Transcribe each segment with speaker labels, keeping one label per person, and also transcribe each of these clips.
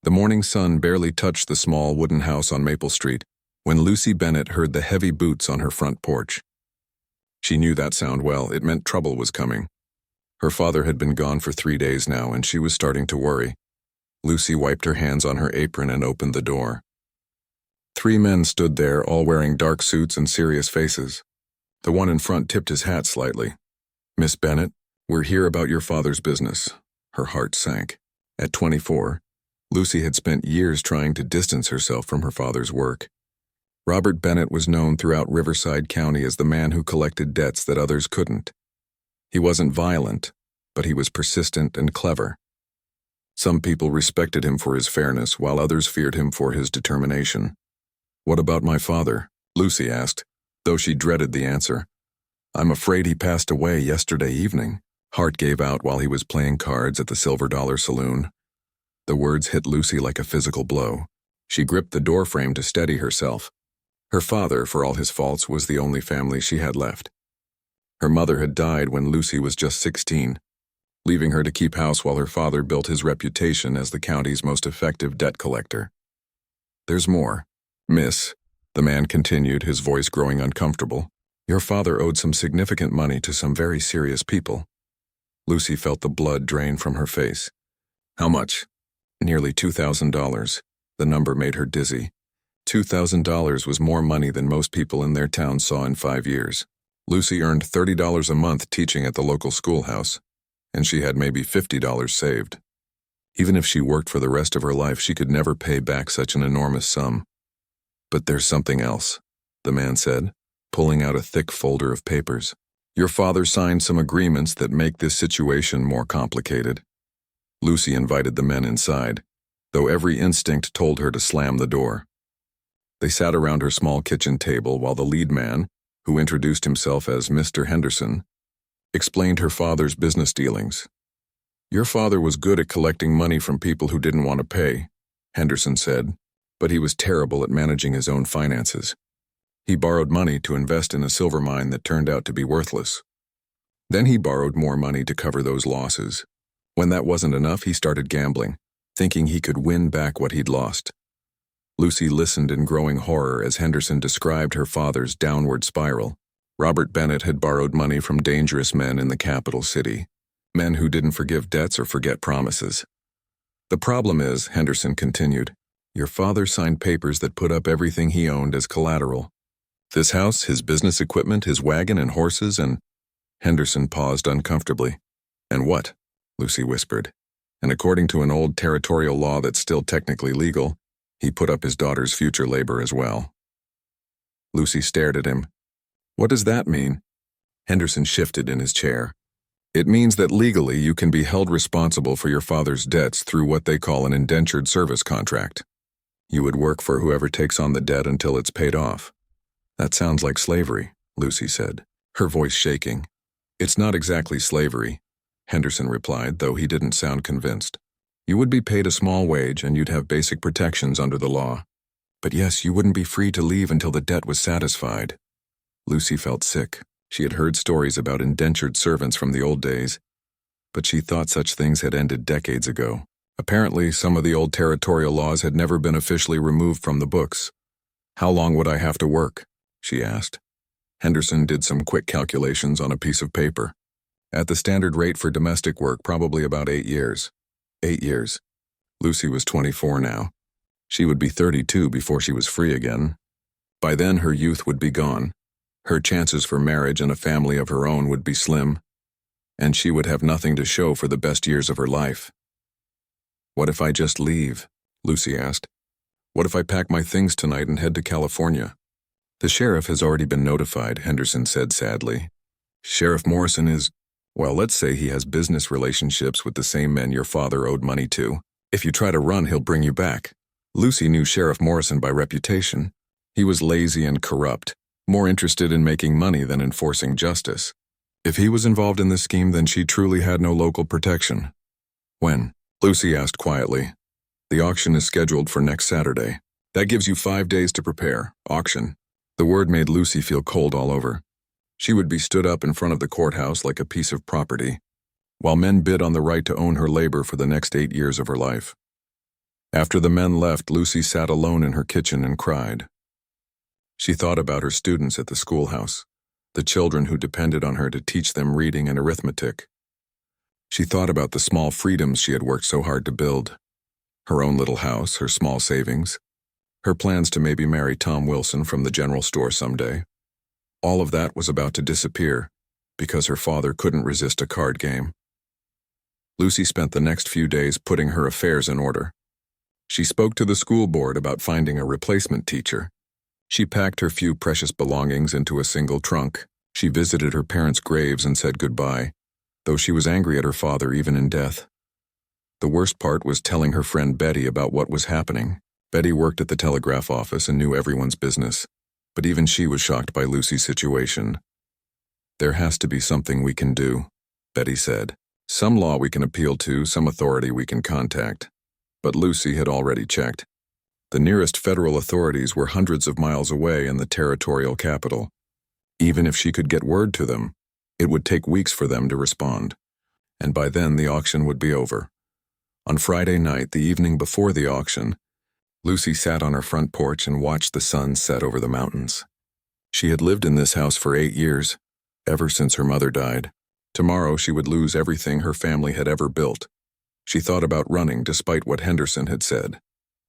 Speaker 1: The morning sun barely touched the small wooden house on Maple Street when Lucy Bennett heard the heavy boots on her front porch. She knew that sound well. It meant trouble was coming. Her father had been gone for 3 days now, and she was starting to worry. Lucy wiped her hands on her apron and opened the door. 3 men stood there, all wearing dark suits and serious faces. The one in front tipped his hat slightly. "Miss Bennett, we're here about your father's business." Her heart sank. At 24, Lucy had spent years trying to distance herself from her father's work. Robert Bennett was known throughout Riverside County as the man who collected debts that others couldn't. He wasn't violent, but he was persistent and clever. Some people respected him for his fairness, while others feared him for his determination. "What about my father?" Lucy asked, though she dreaded the answer. "I'm afraid he passed away yesterday evening." Hart gave out while he was playing cards at the Silver Dollar Saloon. The words hit Lucy like a physical blow. She gripped the doorframe to steady herself. Her father, for all his faults, was the only family she had left. Her mother had died when Lucy was just 16, leaving her to keep house while her father built his reputation as the county's most effective debt collector. "There's more, Miss," the man continued, his voice growing uncomfortable. "Your father owed some significant money to some very serious people." Lucy felt the blood drain from her face. "How much?" "Nearly $2,000. The number made her dizzy. $2,000 was more money than most people in their town saw in 5 years. Lucy earned $30 a month teaching at the local schoolhouse, and she had maybe $50 saved. Even if she worked for the rest of her life, she could never pay back such an enormous sum. "But there's something else," the man said, pulling out a thick folder of papers. "Your father signed some agreements that make this situation more complicated." Lucy invited the men inside, though every instinct told her to slam the door. They sat around her small kitchen table while the lead man, who introduced himself as Mr. Henderson, explained her father's business dealings. "Your father was good at collecting money from people who didn't want to pay," Henderson said, "but he was terrible at managing his own finances. He borrowed money to invest in a silver mine that turned out to be worthless. Then he borrowed more money to cover those losses. When that wasn't enough, he started gambling, thinking he could win back what he'd lost." Lucy listened in growing horror as Henderson described her father's downward spiral. Robert Bennett had borrowed money from dangerous men in the capital city, men who didn't forgive debts or forget promises. "The problem is," Henderson continued, "your father signed papers that put up everything he owned as collateral. This house, his business equipment, his wagon and horses, and—" Henderson paused uncomfortably. "And what?" Lucy whispered. "And according to an old territorial law that's still technically legal, he put up his daughter's future labor as well." Lucy stared at him. "What does that mean?" Henderson shifted in his chair. "It means that legally you can be held responsible for your father's debts through what they call an indentured service contract. You would work for whoever takes on the debt until it's paid off." "That sounds like slavery," Lucy said, her voice shaking. "It's not exactly slavery," Henderson replied, though he didn't sound convinced. "You would be paid a small wage and you'd have basic protections under the law. But yes, you wouldn't be free to leave until the debt was satisfied." Lucy felt sick. She had heard stories about indentured servants from the old days, but she thought such things had ended decades ago. Apparently, some of the old territorial laws had never been officially removed from the books. "How long would I have to work?" she asked. Henderson did some quick calculations on a piece of paper. "At the standard rate for domestic work, probably about 8 years. 8 years. Lucy was 24 now. She would be 32 before she was free again. By then, her youth would be gone. Her chances for marriage and a family of her own would be slim, and she would have nothing to show for the best years of her life." "What if I just leave?" Lucy asked. "What if I pack my things tonight and head to California?" "The sheriff has already been notified," Henderson said sadly. "Sheriff Morrison is, well, let's say he has business relationships with the same men your father owed money to. If you try to run, he'll bring you back." Lucy knew Sheriff Morrison by reputation. He was lazy and corrupt, more interested in making money than enforcing justice. If he was involved in this scheme, then she truly had no local protection. "When?" Lucy asked quietly. "The auction is scheduled for next Saturday. That gives you 5 days to prepare. Auction." The word made Lucy feel cold all over. She would be stood up in front of the courthouse like a piece of property, while men bid on the right to own her labor for the next 8 years of her life. After the men left, Lucy sat alone in her kitchen and cried. She thought about her students at the schoolhouse, the children who depended on her to teach them reading and arithmetic. She thought about the small freedoms she had worked so hard to build. Her own little house, her small savings, her plans to maybe marry Tom Wilson from the general store someday. All of that was about to disappear because her father couldn't resist a card game. Lucy spent the next few days putting her affairs in order. She spoke to the school board about finding a replacement teacher. She packed her few precious belongings into a single trunk. She visited her parents' graves and said goodbye, though she was angry at her father even in death. The worst part was telling her friend Betty about what was happening. Betty worked at the telegraph office and knew everyone's business, but even she was shocked by Lucy's situation. "There has to be something we can do," Betty said. "Some law we can appeal to, some authority we can contact." But Lucy had already checked. The nearest federal authorities were hundreds of miles away in the territorial capital. Even if she could get word to them, it would take weeks for them to respond. And by then the auction would be over. On Friday night, the evening before the auction, Lucy sat on her front porch and watched the sun set over the mountains. She had lived in this house for 8 years, ever since her mother died. Tomorrow she would lose everything her family had ever built. She thought about running despite what Henderson had said.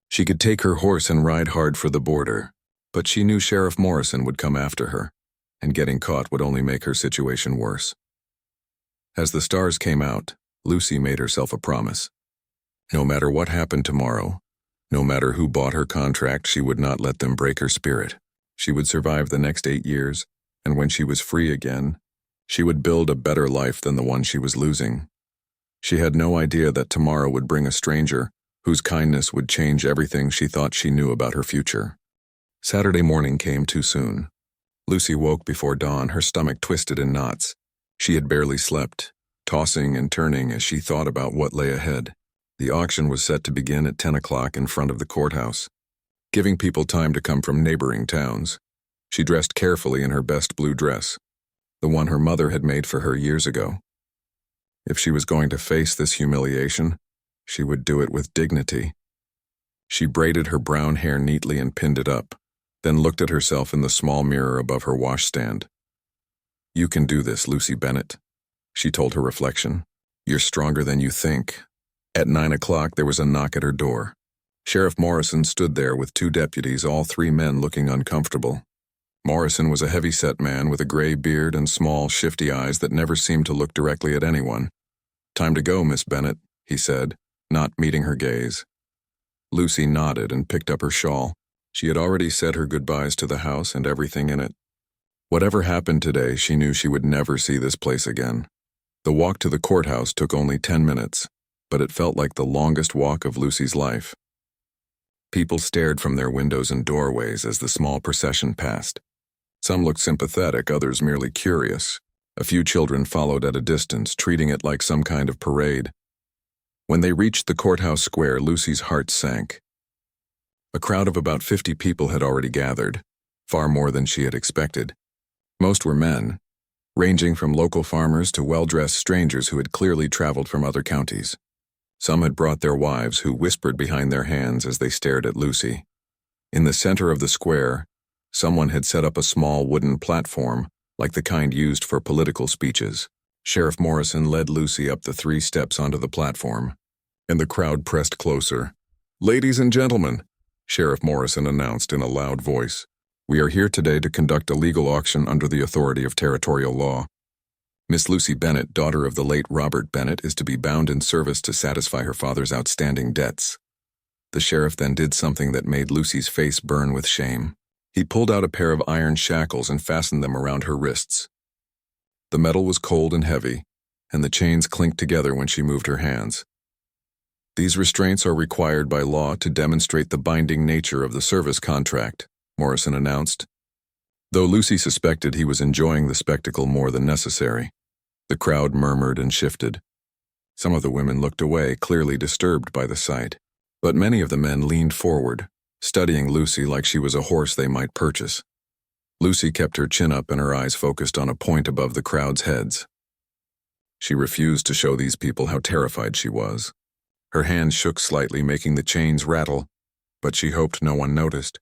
Speaker 1: She could take her horse and ride hard for the border, but she knew Sheriff Morrison would come after her, and getting caught would only make her situation worse. As the stars came out, Lucy made herself a promise. No matter what happened tomorrow, no matter who bought her contract, she would not let them break her spirit. She would survive the next 8 years, and when she was free again, she would build a better life than the one she was losing. She had no idea that tomorrow would bring a stranger whose kindness would change everything she thought she knew about her future. Saturday morning came too soon. Lucy woke before dawn, her stomach twisted in knots. She had barely slept, tossing and turning as she thought about what lay ahead. The auction was set to begin at 10 o'clock in front of the courthouse, giving people time to come from neighboring towns. She dressed carefully in her best blue dress, the one her mother had made for her years ago. If she was going to face this humiliation, she would do it with dignity. She braided her brown hair neatly and pinned it up, then looked at herself in the small mirror above her washstand. "You can do this, Lucy Bennett," she told her reflection. "You're stronger than you think." At 9 o'clock, there was a knock at her door. Sheriff Morrison stood there with 2 deputies, all 3 men looking uncomfortable. Morrison was a heavy-set man with a gray beard and small, shifty eyes that never seemed to look directly at anyone. "Time to go, Miss Bennett," he said, not meeting her gaze. Lucy nodded and picked up her shawl. She had already said her goodbyes to the house and everything in it. Whatever happened today, she knew she would never see this place again. The walk to the courthouse took only 10 minutes, but it felt like the longest walk of Lucy's life. People stared from their windows and doorways as the small procession passed. Some looked sympathetic, others merely curious. A few children followed at a distance, treating it like some kind of parade. When they reached the courthouse square, Lucy's heart sank. A crowd of about 50 people had already gathered, far more than she had expected. Most were men, ranging from local farmers to well-dressed strangers who had clearly traveled from other counties. Some had brought their wives, who whispered behind their hands as they stared at Lucy. In the center of the square, someone had set up a small wooden platform, like the kind used for political speeches. Sheriff Morrison led Lucy up the 3 steps onto the platform, and the crowd pressed closer. "Ladies and gentlemen," Sheriff Morrison announced in a loud voice, "we are here today to conduct a legal auction under the authority of territorial law. Miss Lucy Bennett, daughter of the late Robert Bennett, is to be bound in service to satisfy her father's outstanding debts." The sheriff then did something that made Lucy's face burn with shame. He pulled out a pair of iron shackles and fastened them around her wrists. The metal was cold and heavy, and the chains clinked together when she moved her hands. "These restraints are required by law to demonstrate the binding nature of the service contract," Morrison announced. Though Lucy suspected he was enjoying the spectacle more than necessary, the crowd murmured and shifted. Some of the women looked away, clearly disturbed by the sight, but many of the men leaned forward, studying Lucy like she was a horse they might purchase. Lucy kept her chin up and her eyes focused on a point above the crowd's heads. She refused to show these people how terrified she was. Her hands shook slightly, making the chains rattle, but she hoped no one noticed.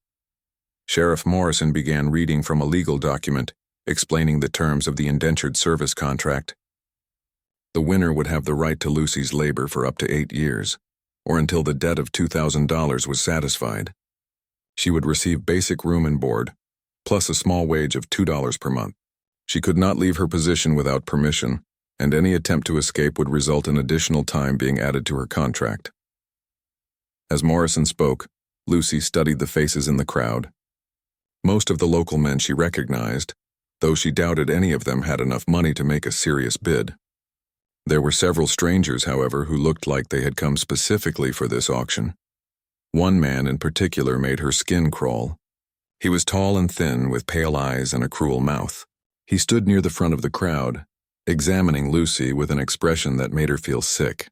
Speaker 1: Sheriff Morrison began reading from a legal document, explaining the terms of the indentured service contract. The winner would have the right to Lucy's labor for up to 8 years, or until the debt of $2,000 was satisfied. She would receive basic room and board, plus a small wage of $2 per month. She could not leave her position without permission, and any attempt to escape would result in additional time being added to her contract. As Morrison spoke, Lucy studied the faces in the crowd. Most of the local men she recognized, though she doubted any of them had enough money to make a serious bid. There were several strangers, however, who looked like they had come specifically for this auction. One man in particular made her skin crawl. He was tall and thin, with pale eyes and a cruel mouth. He stood near the front of the crowd, examining Lucy with an expression that made her feel sick.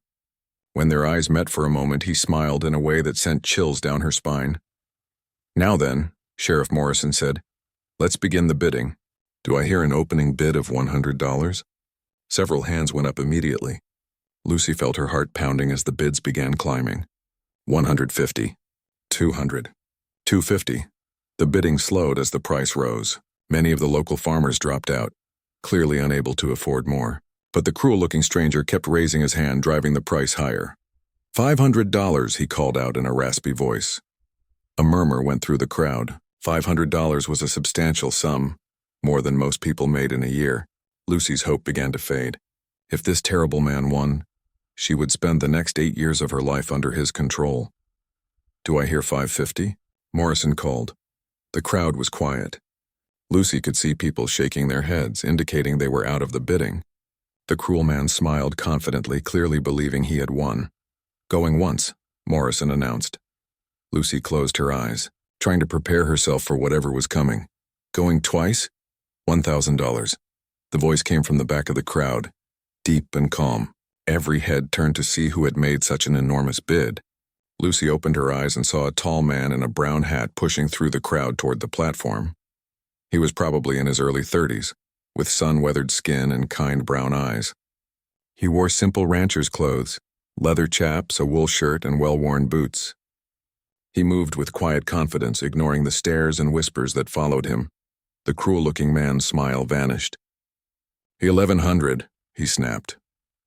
Speaker 1: When their eyes met for a moment, he smiled in a way that sent chills down her spine. "Now then," Sheriff Morrison said, "let's begin the bidding. Do I hear an opening bid of $100? Several hands went up immediately. Lucy felt her heart pounding as the bids began climbing. 150, 200, 250. The bidding slowed as the price rose. Many of the local farmers dropped out, clearly unable to afford more. But the cruel-looking stranger kept raising his hand, driving the price higher. $500, he called out in a raspy voice. A murmur went through the crowd. $500 was a substantial sum, more than most people made in a year. Lucy's hope began to fade. If this terrible man won, she would spend the next 8 years of her life under his control. "Do I hear 550? Morrison called. The crowd was quiet. Lucy could see people shaking their heads, indicating they were out of the bidding. The cruel man smiled confidently, clearly believing he had won. "Going once," Morrison announced. Lucy closed her eyes, trying to prepare herself for whatever was coming. "Going twice? $1,000. The voice came from the back of the crowd, deep and calm. Every head turned to see who had made such an enormous bid. Lucy opened her eyes and saw a tall man in a brown hat pushing through the crowd toward the platform. He was probably in his early 30s, with sun-weathered skin and kind brown eyes. He wore simple rancher's clothes, leather chaps, a wool shirt, and well-worn boots. He moved with quiet confidence, ignoring the stares and whispers that followed him. The cruel-looking man's smile vanished. "1100, he snapped.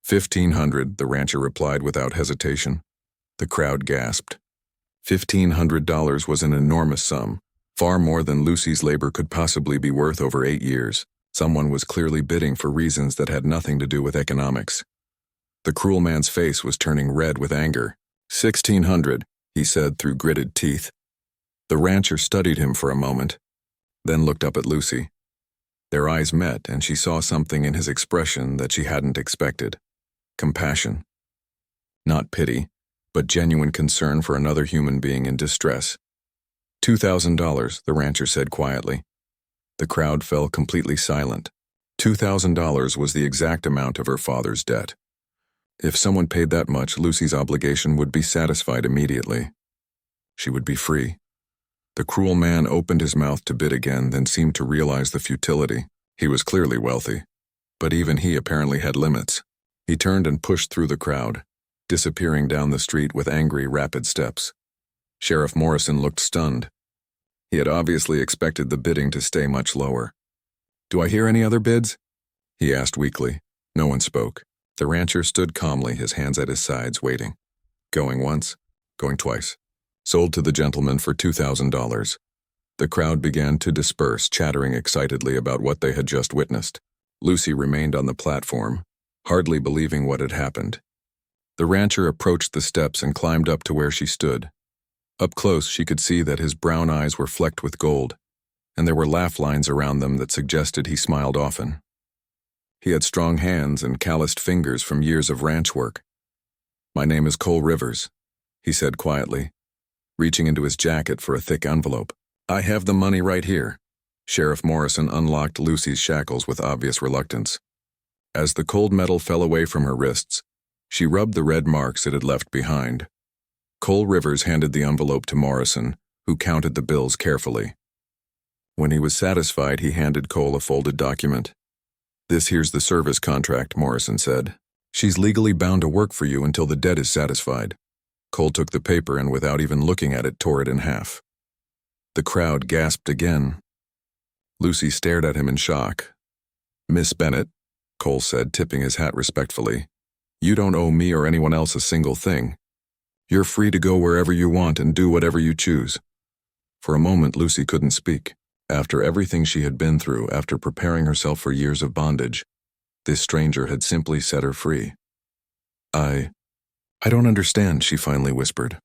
Speaker 1: 1500, the rancher replied without hesitation. The crowd gasped. $1,500 was an enormous sum, far more than Lucy's labor could possibly be worth over 8 years. Someone was clearly bidding for reasons that had nothing to do with economics. The cruel man's face was turning red with anger. 1600, he said through gritted teeth. The rancher studied him for a moment, then looked up at Lucy. Their eyes met, and she saw something in his expression that she hadn't expected. Compassion. Not pity, but genuine concern for another human being in distress. $2,000, the rancher said quietly. The crowd fell completely silent. $2,000 was the exact amount of her father's debt. If someone paid that much, Lucy's obligation would be satisfied immediately. She would be free. The cruel man opened his mouth to bid again, then seemed to realize the futility. He was clearly wealthy, but even he apparently had limits. He turned and pushed through the crowd, disappearing down the street with angry, rapid steps. Sheriff Morrison looked stunned. He had obviously expected the bidding to stay much lower. "Do I hear any other bids?" he asked weakly. No one spoke. The rancher stood calmly, his hands at his sides, waiting. "Going once, going twice. Sold to the gentleman for $2,000. The crowd began to disperse, chattering excitedly about what they had just witnessed. Lucy remained on the platform, hardly believing what had happened. The rancher approached the steps and climbed up to where she stood. Up close, she could see that his brown eyes were flecked with gold, and there were laugh lines around them that suggested he smiled often. He had strong hands and calloused fingers from years of ranch work. "My name is Cole Rivers," he said quietly, reaching into his jacket for a thick envelope. "I have the money right here." Sheriff Morrison unlocked Lucy's shackles with obvious reluctance. As the cold metal fell away from her wrists, she rubbed the red marks it had left behind. Cole Rivers handed the envelope to Morrison, who counted the bills carefully. When he was satisfied, he handed Cole a folded document. "This here's the service contract," Morrison said. "She's legally bound to work for you until the debt is satisfied. Cole took the paper and without even looking at it, tore it in half. The crowd gasped again. Lucy stared at him in shock. "Miss Bennett," Cole said, tipping his hat respectfully, "you don't owe me or anyone else a single thing. You're free to go wherever you want and do whatever you choose." For a moment, Lucy couldn't speak. After everything she had been through, after preparing herself for years of bondage, this stranger had simply set her free. I don't understand," she finally whispered.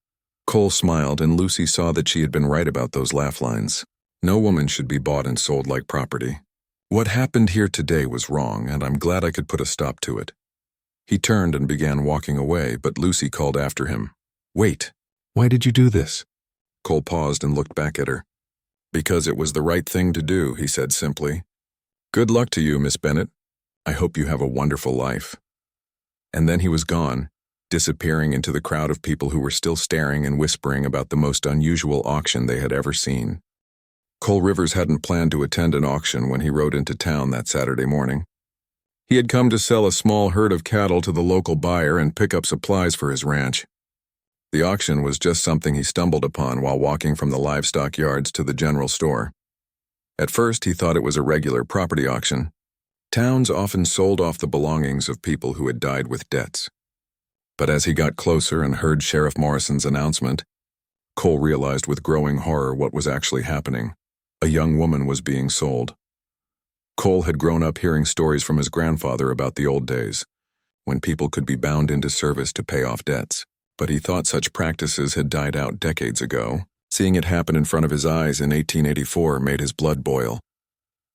Speaker 1: Cole smiled, and Lucy saw that she had been right about those laugh lines. No woman should be bought and sold like property. "What happened here today was wrong, and I'm glad I could put a stop to it." He turned and began walking away, but Lucy called after him. "Wait, why did you do this?" Cole paused and looked back at her. "Because it was the right thing to do," he said simply. "Good luck to you, Miss Bennett. I hope you have a wonderful life." And then he was gone, disappearing into the crowd of people who were still staring and whispering about the most unusual auction they had ever seen. Cole Rivers hadn't planned to attend an auction when he rode into town that Saturday morning. He had come to sell a small herd of cattle to the local buyer and pick up supplies for his ranch. The auction was just something he stumbled upon while walking from the livestock yards to the general store. At first, he thought it was a regular property auction. Towns often sold off the belongings of people who had died with debts. But as he got closer and heard Sheriff Morrison's announcement, Cole realized with growing horror what was actually happening. A young woman was being sold. Cole had grown up hearing stories from his grandfather about the old days, when people could be bound into service to pay off debts. But he thought such practices had died out decades ago. Seeing it happen in front of his eyes in 1884 made his blood boil.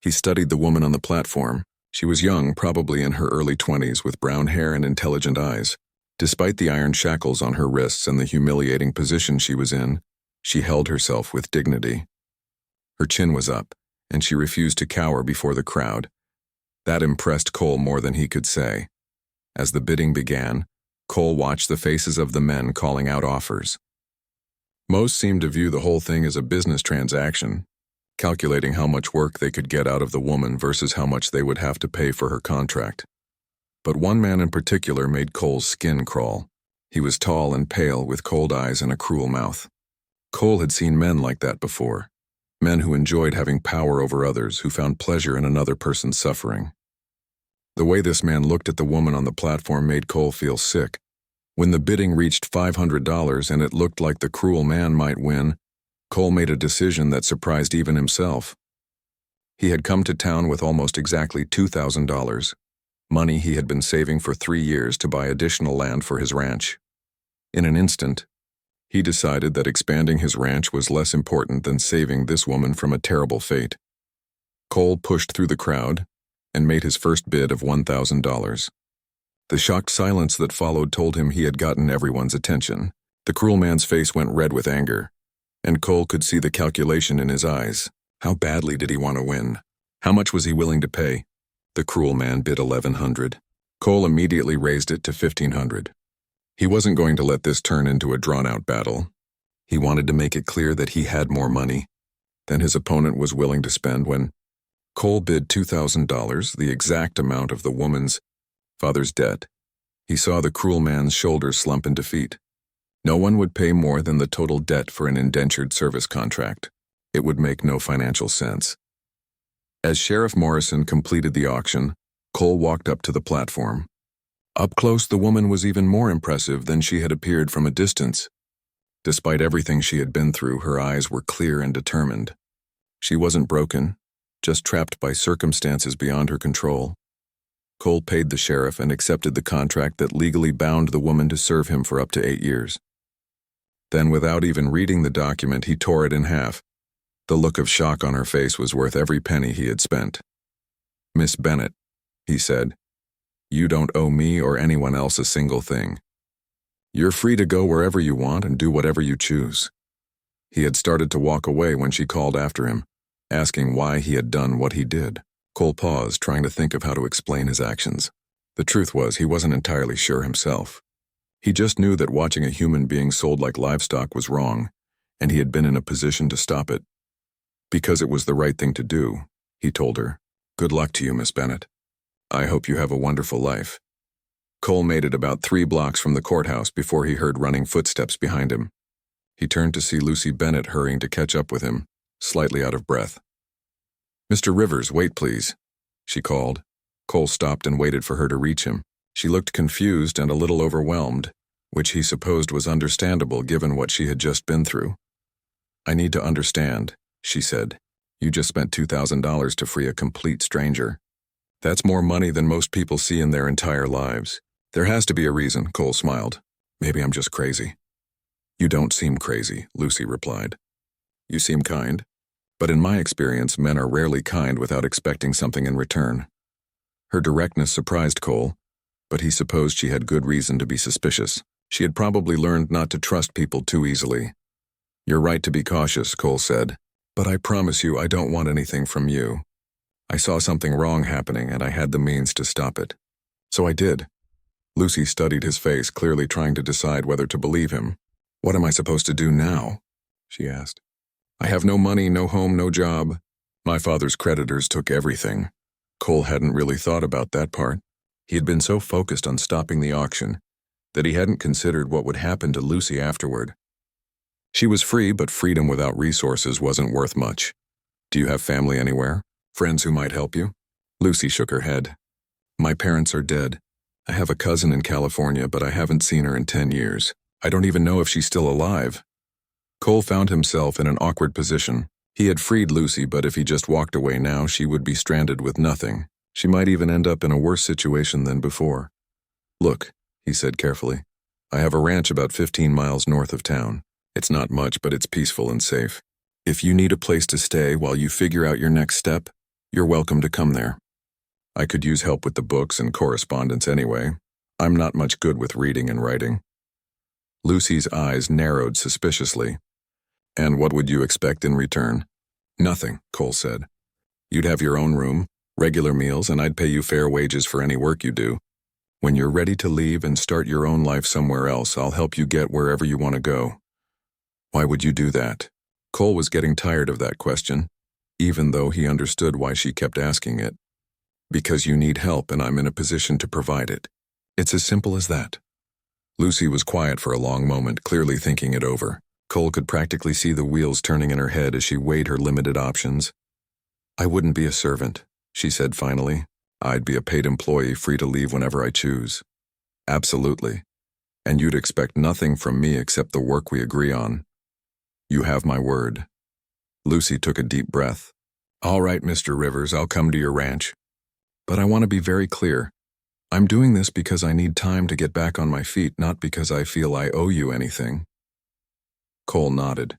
Speaker 1: He studied the woman on the platform. She was young, probably in her early 20s, with brown hair and intelligent eyes. Despite the iron shackles on her wrists and the humiliating position she was in, she held herself with dignity. Her chin was up, and she refused to cower before the crowd. That impressed Cole more than he could say. As the bidding began, Cole watched the faces of the men calling out offers. Most seemed to view the whole thing as a business transaction, calculating how much work they could get out of the woman versus how much they would have to pay for her contract. But one man in particular made Cole's skin crawl. He was tall and pale, with cold eyes and a cruel mouth. Cole had seen men like that before. Men who enjoyed having power over others, who found pleasure in another person's suffering. The way this man looked at the woman on the platform made Cole feel sick. When the bidding reached $500 and it looked like the cruel man might win, Cole made a decision that surprised even himself. He had come to town with almost exactly $2,000. Money he had been saving for 3 years to buy additional land for his ranch. In an instant, he decided that expanding his ranch was less important than saving this woman from a terrible fate. Cole pushed through the crowd and made his first bid of $1,000. The shocked silence that followed told him he had gotten everyone's attention. The cruel man's face went red with anger, and Cole could see the calculation in his eyes. How badly did he want to win? How much was he willing to pay? The cruel man bid $1,100. Cole immediately raised it to $1,500. He wasn't going to let this turn into a drawn-out battle. He wanted to make it clear that he had more money than his opponent was willing to spend. When Cole bid $2,000, the exact amount of the woman's father's debt, he saw the cruel man's shoulders slump in defeat. No one would pay more than the total debt for an indentured service contract. It would make no financial sense. As Sheriff Morrison completed the auction, Cole walked up to the platform. Up close, the woman was even more impressive than she had appeared from a distance. Despite everything she had been through, her eyes were clear and determined. She wasn't broken, just trapped by circumstances beyond her control. Cole paid the sheriff and accepted the contract that legally bound the woman to serve him for up to 8 years. Then, without even reading the document, he tore it in half. The look of shock on her face was worth every penny he had spent. "Miss Bennett," he said, "you don't owe me or anyone else a single thing. You're free to go wherever you want and do whatever you choose." He had started to walk away when she called after him, asking why he had done what he did. Cole paused, trying to think of how to explain his actions. The truth was, he wasn't entirely sure himself. He just knew that watching a human being sold like livestock was wrong, and he had been in a position to stop it. "Because it was the right thing to do," he told her. "Good luck to you, Miss Bennett. I hope you have a wonderful life." Cole made it about 3 blocks from the courthouse before he heard running footsteps behind him. He turned to see Lucy Bennett hurrying to catch up with him, slightly out of breath. "Mr. Rivers, wait please," she called. Cole stopped and waited for her to reach him. She looked confused and a little overwhelmed, which he supposed was understandable given what she had just been through. "I need to understand," she said. "You just spent $2,000 to free a complete stranger. That's more money than most people see in their entire lives." "There has to be a reason," Cole smiled. "Maybe I'm just crazy." "You don't seem crazy," Lucy replied. "You seem kind. But in my experience, men are rarely kind without expecting something in return." Her directness surprised Cole, but he supposed she had good reason to be suspicious. She had probably learned not to trust people too easily. "You're right to be cautious," Cole said, "but I promise you I don't want anything from you. I saw something wrong happening and I had the means to stop it. So I did." Lucy studied his face, clearly trying to decide whether to believe him. "What am I supposed to do now?" she asked. "I have no money, no home, no job. My father's creditors took everything." Cole hadn't really thought about that part. He had been so focused on stopping the auction that he hadn't considered what would happen to Lucy afterward. She was free, but freedom without resources wasn't worth much. "Do you have family anywhere? Friends who might help you?" Lucy shook her head. "My parents are dead. I have a cousin in California, but I haven't seen her in 10 years. I don't even know if she's still alive." Cole found himself in an awkward position. He had freed Lucy, but if he just walked away now, she would be stranded with nothing. She might even end up in a worse situation than before. "Look," he said carefully, "I have a ranch about 15 miles north of town. It's not much, but it's peaceful and safe. If you need a place to stay while you figure out your next step, you're welcome to come there. I could use help with the books and correspondence anyway. I'm not much good with reading and writing." Lucy's eyes narrowed suspiciously. "And what would you expect in return?" "Nothing," Cole said. "You'd have your own room, regular meals, and I'd pay you fair wages for any work you do. When you're ready to leave and start your own life somewhere else, I'll help you get wherever you want to go." "Why would you do that?" Cole was getting tired of that question, even though he understood why she kept asking it. "Because you need help and I'm in a position to provide it. It's as simple as that." Lucy was quiet for a long moment, clearly thinking it over. Cole could practically see the wheels turning in her head as she weighed her limited options. "I wouldn't be a servant," she said finally. "I'd be a paid employee, free to leave whenever I choose." "Absolutely. And you'd expect nothing from me except the work we agree on." "You have my word." Lucy took a deep breath. "All right, Mr. Rivers, I'll come to your ranch. But I want to be very clear. I'm doing this because I need time to get back on my feet, not because I feel I owe you anything." Cole nodded.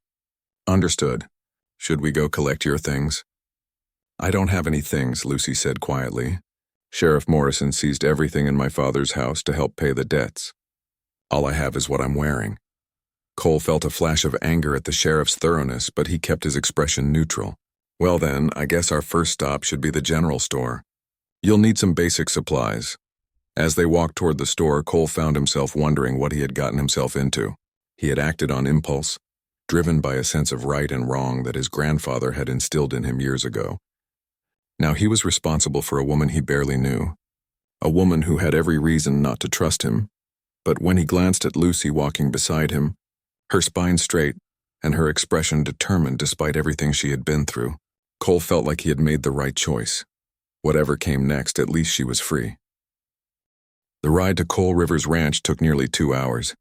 Speaker 1: "Understood. Should we go collect your things?" "I don't have any things," Lucy said quietly. "Sheriff Morrison seized everything in my father's house to help pay the debts. All I have is what I'm wearing." Cole felt a flash of anger at the sheriff's thoroughness, but he kept his expression neutral. "Well then, I guess our first stop should be the general store. You'll need some basic supplies." As they walked toward the store, Cole found himself wondering what he had gotten himself into. He had acted on impulse, driven by a sense of right and wrong that his grandfather had instilled in him years ago. Now he was responsible for a woman he barely knew, a woman who had every reason not to trust him. But when he glanced at Lucy walking beside him, her spine straight and her expression determined despite everything she had been through, Cole felt like he had made the right choice. Whatever came next, at least she was free. The ride to Cole Rivers Ranch took nearly 2 hours,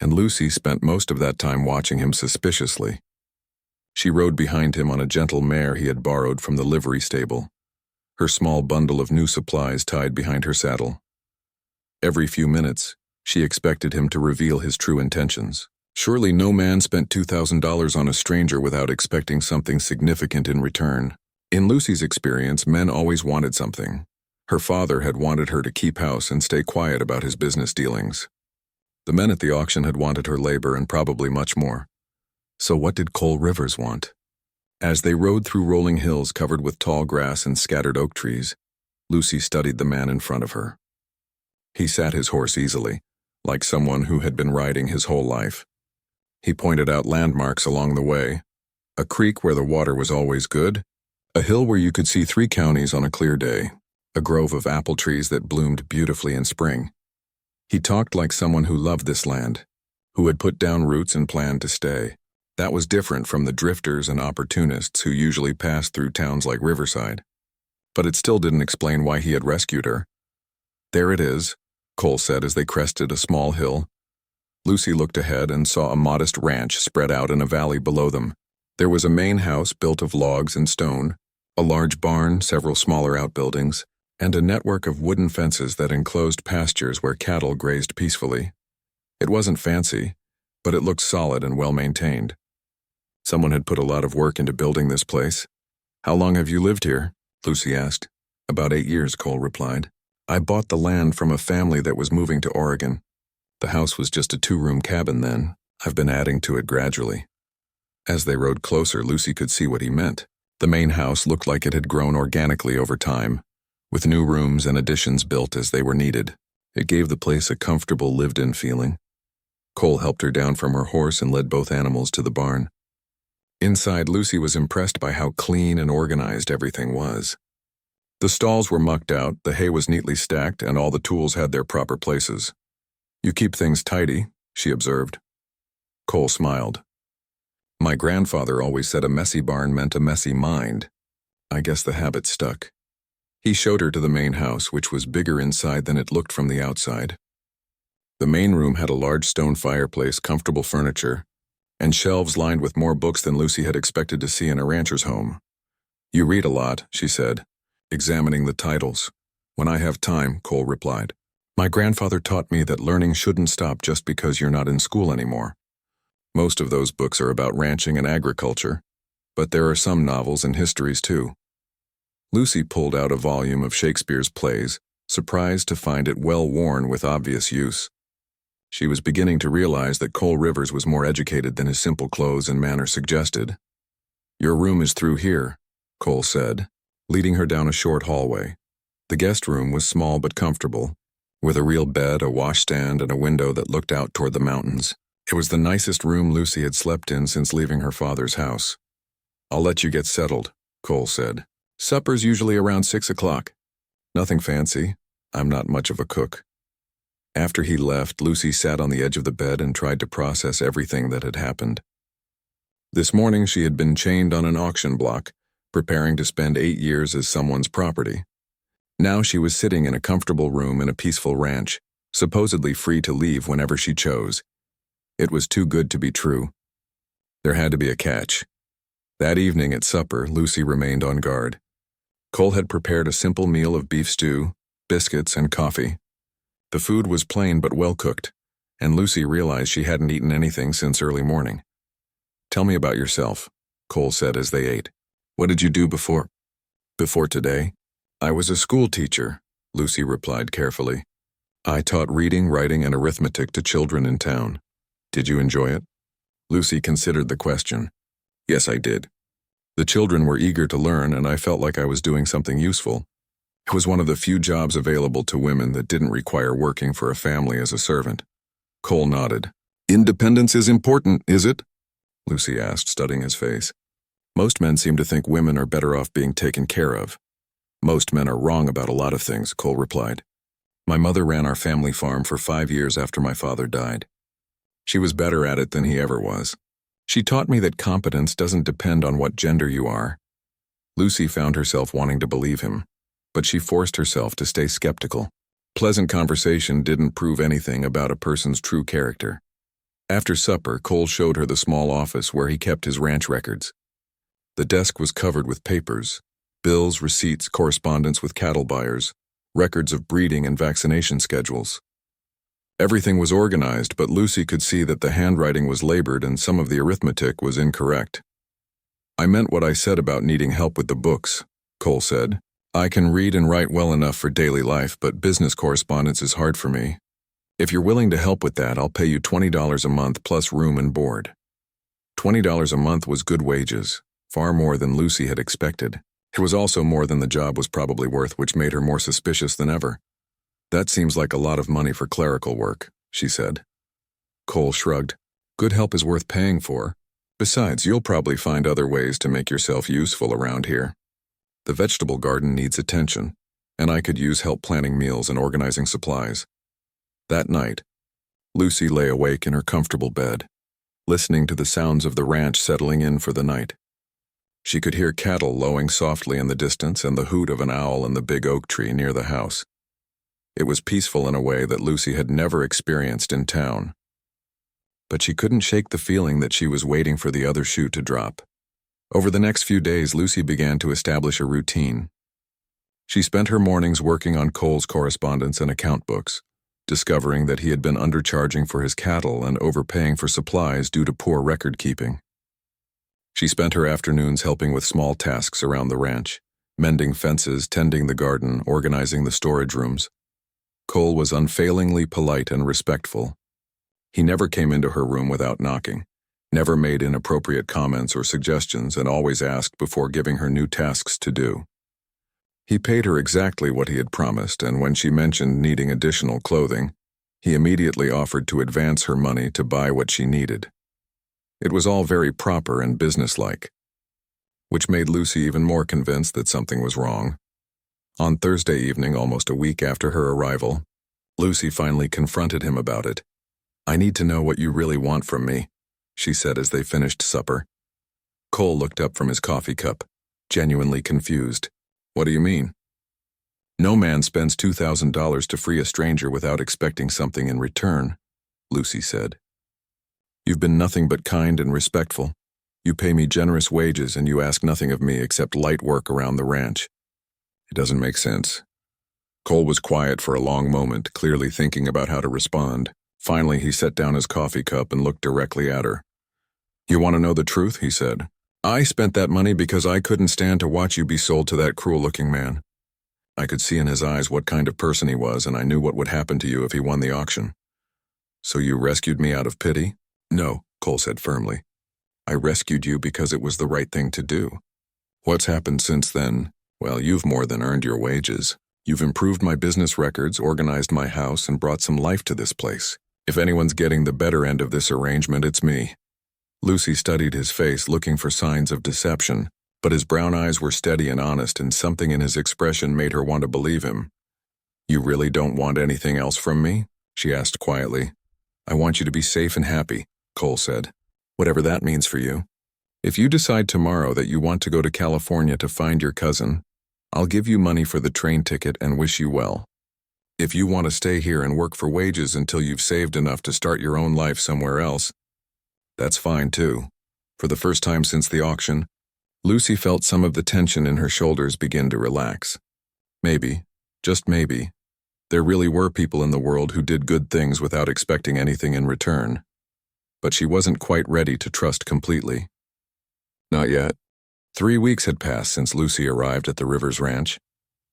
Speaker 1: and Lucy spent most of that time watching him suspiciously. She rode behind him on a gentle mare he had borrowed from the livery stable, her small bundle of new supplies tied behind her saddle. Every few minutes, she expected him to reveal his true intentions. Surely no man spent $2,000 on a stranger without expecting something significant in return. In Lucy's experience, men always wanted something. Her father had wanted her to keep house and stay quiet about his business dealings. The men at the auction had wanted her labor and probably much more. So what did Cole Rivers want? As they rode through rolling hills covered with tall grass and scattered oak trees, Lucy studied the man in front of her. He sat his horse easily, like someone who had been riding his whole life. He pointed out landmarks along the way: a creek where the water was always good, a hill where you could see 3 counties on a clear day, a grove of apple trees that bloomed beautifully in spring. He talked like someone who loved this land, who had put down roots and planned to stay. That was different from the drifters and opportunists who usually passed through towns like Riverside. But it still didn't explain why he had rescued her. "There it is," Cole said as they crested a small hill. Lucy looked ahead and saw a modest ranch spread out in a valley below them. There was a main house built of logs and stone, a large barn, several smaller outbuildings, and a network of wooden fences that enclosed pastures where cattle grazed peacefully. It wasn't fancy, but it looked solid and well-maintained. Someone had put a lot of work into building this place. "How long have you lived here?" Lucy asked. "About 8 years," Cole replied. "I bought the land from a family that was moving to Oregon. The house was just a 2-room cabin then. I've been adding to it gradually." As they rode closer, Lucy could see what he meant. The main house looked like it had grown organically over time, with new rooms and additions built as they were needed. It gave the place a comfortable, lived-in feeling. Cole helped her down from her horse and led both animals to the barn. Inside, Lucy was impressed by how clean and organized everything was. The stalls were mucked out, the hay was neatly stacked, and all the tools had their proper places. "You keep things tidy," she observed. Cole smiled. "My grandfather always said a messy barn meant a messy mind. I guess the habit stuck." He showed her to the main house, which was bigger inside than it looked from the outside. The main room had a large stone fireplace, comfortable furniture, and shelves lined with more books than Lucy had expected to see in a rancher's home. "You read a lot," she said, examining the titles. "When I have time," Cole replied. "My grandfather taught me that learning shouldn't stop just because you're not in school anymore. Most of those books are about ranching and agriculture, but there are some novels and histories too." Lucy pulled out a volume of Shakespeare's plays, surprised to find it well worn with obvious use. She was beginning to realize that Cole Rivers was more educated than his simple clothes and manner suggested. "Your room is through here," Cole said, leading her down a short hallway. The guest room was small but comfortable, with a real bed, a washstand, and a window that looked out toward the mountains. It was the nicest room Lucy had slept in since leaving her father's house. "I'll let you get settled," Cole said. "Supper's usually around 6 o'clock. Nothing fancy. I'm not much of a cook." After he left, Lucy sat on the edge of the bed and tried to process everything that had happened. This morning she had been chained on an auction block, preparing to spend 8 years as someone's property. Now she was sitting in a comfortable room in a peaceful ranch, supposedly free to leave whenever she chose. It was too good to be true. There had to be a catch. That evening at supper, Lucy remained on guard. Cole had prepared a simple meal of beef stew, biscuits, and coffee. The food was plain but well cooked, and Lucy realized she hadn't eaten anything since early morning. "Tell me about yourself," Cole said as they ate. "What did you do before today?" "I was a school teacher," Lucy replied carefully. "I taught reading, writing, and arithmetic to children in town. Did you enjoy it?" Lucy considered the question. "Yes, I did. The children were eager to learn, and I felt like I was doing something useful. It was one of the few jobs available to women that didn't require working for a family as a servant." Cole nodded. "Independence is important, is it?" Lucy asked, studying his face. "Most men seem to think women are better off being taken care of." "Most men are wrong about a lot of things," Cole replied. "My mother ran our family farm for 5 years after my father died. She was better at it than he ever was. She taught me that competence doesn't depend on what gender you are." Lucy found herself wanting to believe him, but she forced herself to stay skeptical. Pleasant conversation didn't prove anything about a person's true character. After supper, Cole showed her the small office where he kept his ranch records. The desk was covered with papers, bills, receipts, correspondence with cattle buyers, records of breeding and vaccination schedules. Everything was organized, but Lucy could see that the handwriting was labored and some of the arithmetic was incorrect. "I meant what I said about needing help with the books," Cole said. "I can read and write well enough for daily life, but business correspondence is hard for me. If you're willing to help with that, I'll pay you $20 a month plus room and board." $20 a month was good wages, far more than Lucy had expected. It was also more than the job was probably worth, which made her more suspicious than ever. "That seems like a lot of money for clerical work," she said. Cole shrugged. "Good help is worth paying for. Besides, you'll probably find other ways to make yourself useful around here. The vegetable garden needs attention, and I could use help planning meals and organizing supplies." That night, Lucy lay awake in her comfortable bed, listening to the sounds of the ranch settling in for the night. She could hear cattle lowing softly in the distance and the hoot of an owl in the big oak tree near the house. It was peaceful in a way that Lucy had never experienced in town. But she couldn't shake the feeling that she was waiting for the other shoe to drop. Over the next few days, Lucy began to establish a routine. She spent her mornings working on Cole's correspondence and account books, discovering that he had been undercharging for his cattle and overpaying for supplies due to poor record-keeping. She spent her afternoons helping with small tasks around the ranch, mending fences, tending the garden, organizing the storage rooms. Cole was unfailingly polite and respectful. He never came into her room without knocking, never made inappropriate comments or suggestions, and always asked before giving her new tasks to do. He paid her exactly what he had promised, and when she mentioned needing additional clothing, he immediately offered to advance her money to buy what she needed. It was all very proper and businesslike, which made Lucy even more convinced that something was wrong. On Thursday evening, almost a week after her arrival, Lucy finally confronted him about it. "I need to know what you really want from me," she said as they finished supper. Cole looked up from his coffee cup, genuinely confused. "What do you mean?" "No man spends $2,000 to free a stranger without expecting something in return," Lucy said. "You've been nothing but kind and respectful. You pay me generous wages and you ask nothing of me except light work around the ranch. It doesn't make sense." Cole was quiet for a long moment, clearly thinking about how to respond. Finally, he set down his coffee cup and looked directly at her. "You want to know the truth?" he said. "I spent that money because I couldn't stand to watch you be sold to that cruel-looking man. I could see in his eyes what kind of person he was, and I knew what would happen to you if he won the auction." "So you rescued me out of pity?" "No," Cole said firmly. "I rescued you because it was the right thing to do. What's happened since then? Well, you've more than earned your wages. You've improved my business records, organized my house, and brought some life to this place. If anyone's getting the better end of this arrangement, it's me." Lucy studied his face, looking for signs of deception, but his brown eyes were steady and honest, and something in his expression made her want to believe him. "You really don't want anything else from me?" she asked quietly. "I want you to be safe and happy," Cole said. "Whatever that means for you. If you decide tomorrow that you want to go to California to find your cousin, I'll give you money for the train ticket and wish you well. If you want to stay here and work for wages until you've saved enough to start your own life somewhere else, that's fine too." For the first time since the auction, Lucy felt some of the tension in her shoulders begin to relax. Maybe, just maybe, there really were people in the world who did good things without expecting anything in return. But she wasn't quite ready to trust completely. Not yet. 3 weeks had passed since Lucy arrived at the Rivers Ranch,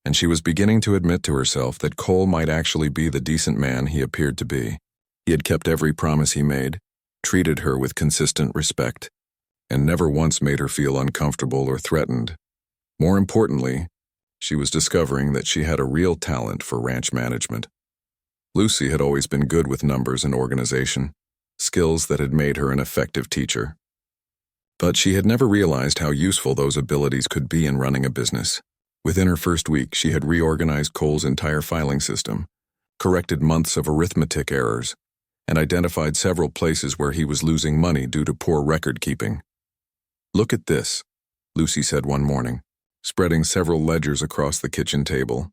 Speaker 1: and she was beginning to admit to herself that Cole might actually be the decent man he appeared to be. He had kept every promise he made, treated her with consistent respect, and never once made her feel uncomfortable or threatened. More importantly, she was discovering that she had a real talent for ranch management. Lucy had always been good with numbers and organization, skills that had made her an effective teacher. But she had never realized how useful those abilities could be in running a business. Within her first week, she had reorganized Cole's entire filing system, corrected months of arithmetic errors, and identified several places where he was losing money due to poor record-keeping. "Look at this," Lucy said one morning, spreading several ledgers across the kitchen table.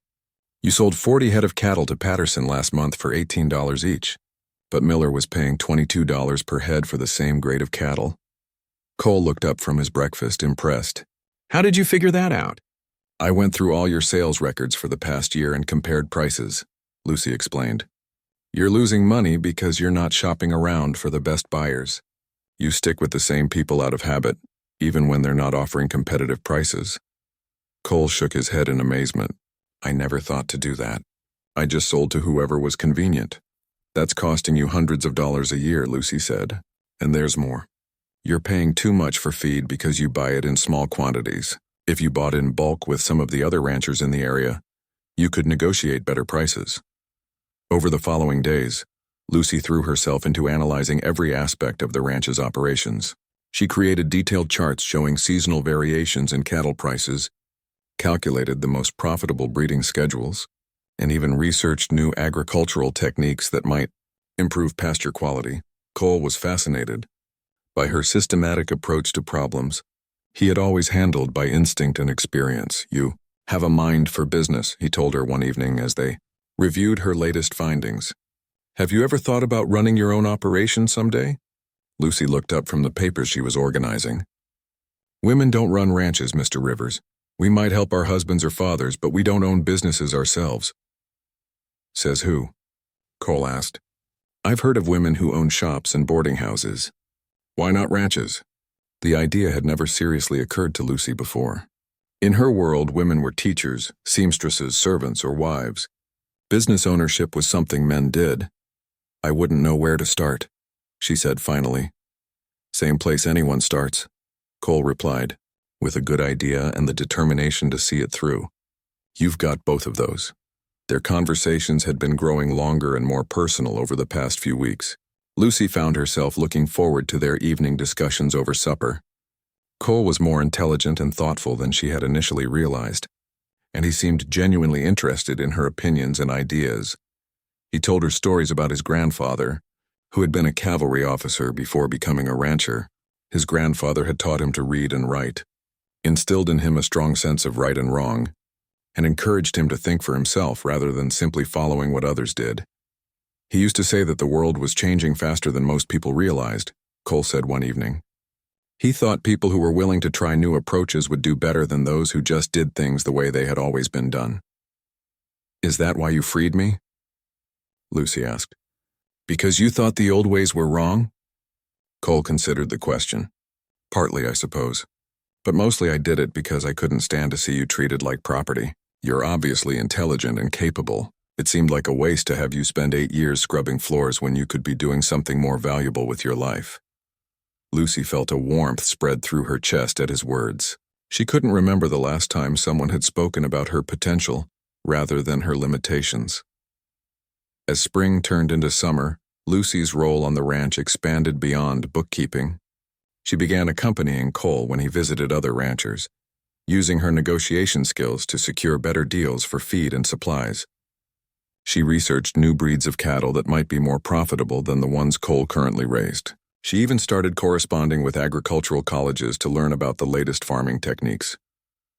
Speaker 1: "You sold 40 head of cattle to Patterson last month for $18 each, but Miller was paying $22 per head for the same grade of cattle." Cole looked up from his breakfast, impressed. "How did you figure that out?" "I went through all your sales records for the past year and compared prices," Lucy explained. "You're losing money because you're not shopping around for the best buyers. You stick with the same people out of habit, even when they're not offering competitive prices." Cole shook his head in amazement. "I never thought to do that. I just sold to whoever was convenient." "That's costing you hundreds of dollars a year," Lucy said. "And there's more. You're paying too much for feed because you buy it in small quantities. If you bought in bulk with some of the other ranchers in the area, you could negotiate better prices." Over the following days, Lucy threw herself into analyzing every aspect of the ranch's operations. She created detailed charts showing seasonal variations in cattle prices, calculated the most profitable breeding schedules, and even researched new agricultural techniques that might improve pasture quality. Cole was fascinated by her systematic approach to problems he had always handled by instinct and experience. "You have a mind for business," he told her one evening as they reviewed her latest findings. "Have you ever thought about running your own operation someday?" Lucy looked up from the papers she was organizing. "Women don't run ranches, Mr. Rivers. We might help our husbands or fathers, but we don't own businesses ourselves." "Says who?" Cole asked. "I've heard of women who own shops and boarding houses. Why not ranches?" The idea had never seriously occurred to Lucy before. In her world, women were teachers, seamstresses, servants, or wives. Business ownership was something men did. "I wouldn't know where to start," she said finally. "Same place anyone starts," Cole replied, with a good idea and the determination to see it through. "You've got both of those." Their conversations had been growing longer and more personal over the past few weeks. Lucy found herself looking forward to their evening discussions over supper. Cole was more intelligent and thoughtful than she had initially realized, and he seemed genuinely interested in her opinions and ideas. He told her stories about his grandfather, who had been a cavalry officer before becoming a rancher. His grandfather had taught him to read and write, instilled in him a strong sense of right and wrong, and encouraged him to think for himself rather than simply following what others did. "He used to say that the world was changing faster than most people realized," Cole said one evening. He thought people who were willing to try new approaches would do better than those who just did things the way they had always been done. "Is that why you freed me?" Lucy asked. "Because you thought the old ways were wrong?" Cole considered the question. "Partly, I suppose. But mostly I did it because I couldn't stand to see you treated like property. You're obviously intelligent and capable. It seemed like a waste to have you spend 8 years scrubbing floors when you could be doing something more valuable with your life." Lucy felt a warmth spread through her chest at his words. She couldn't remember the last time someone had spoken about her potential rather than her limitations. As spring turned into summer, Lucy's role on the ranch expanded beyond bookkeeping. She began accompanying Cole when he visited other ranchers, using her negotiation skills to secure better deals for feed and supplies. She researched new breeds of cattle that might be more profitable than the ones Cole currently raised. She even started corresponding with agricultural colleges to learn about the latest farming techniques.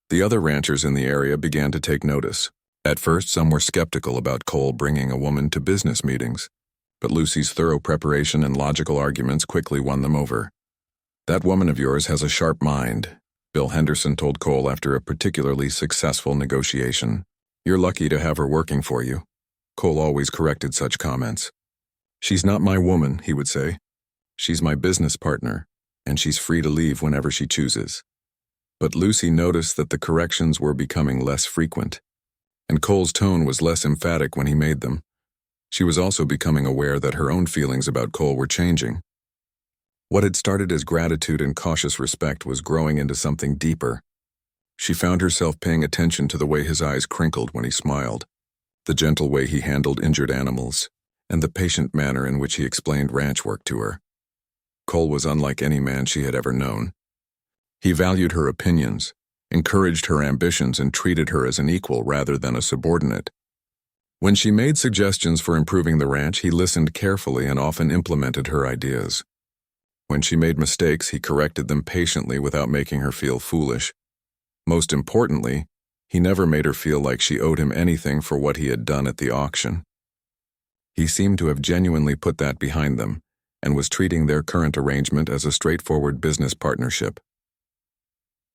Speaker 1: The other ranchers in the area began to take notice. At first, some were skeptical about Cole bringing a woman to business meetings, but Lucy's thorough preparation and logical arguments quickly won them over. "That woman of yours has a sharp mind," Bill Henderson told Cole after a particularly successful negotiation. "You're lucky to have her working for you." Cole always corrected such comments. "She's not my woman," he would say. "She's my business partner, and she's free to leave whenever she chooses." But Lucy noticed that the corrections were becoming less frequent, and Cole's tone was less emphatic when he made them. She was also becoming aware that her own feelings about Cole were changing. What had started as gratitude and cautious respect was growing into something deeper. She found herself paying attention to the way his eyes crinkled when he smiled, the gentle way he handled injured animals, and the patient manner in which he explained ranch work to her. Cole was unlike any man she had ever known. He valued her opinions, encouraged her ambitions, and treated her as an equal rather than a subordinate. When she made suggestions for improving the ranch, he listened carefully and often implemented her ideas. When she made mistakes, he corrected them patiently without making her feel foolish. Most importantly, he never made her feel like she owed him anything for what he had done at the auction. He seemed to have genuinely put that behind them and was treating their current arrangement as a straightforward business partnership.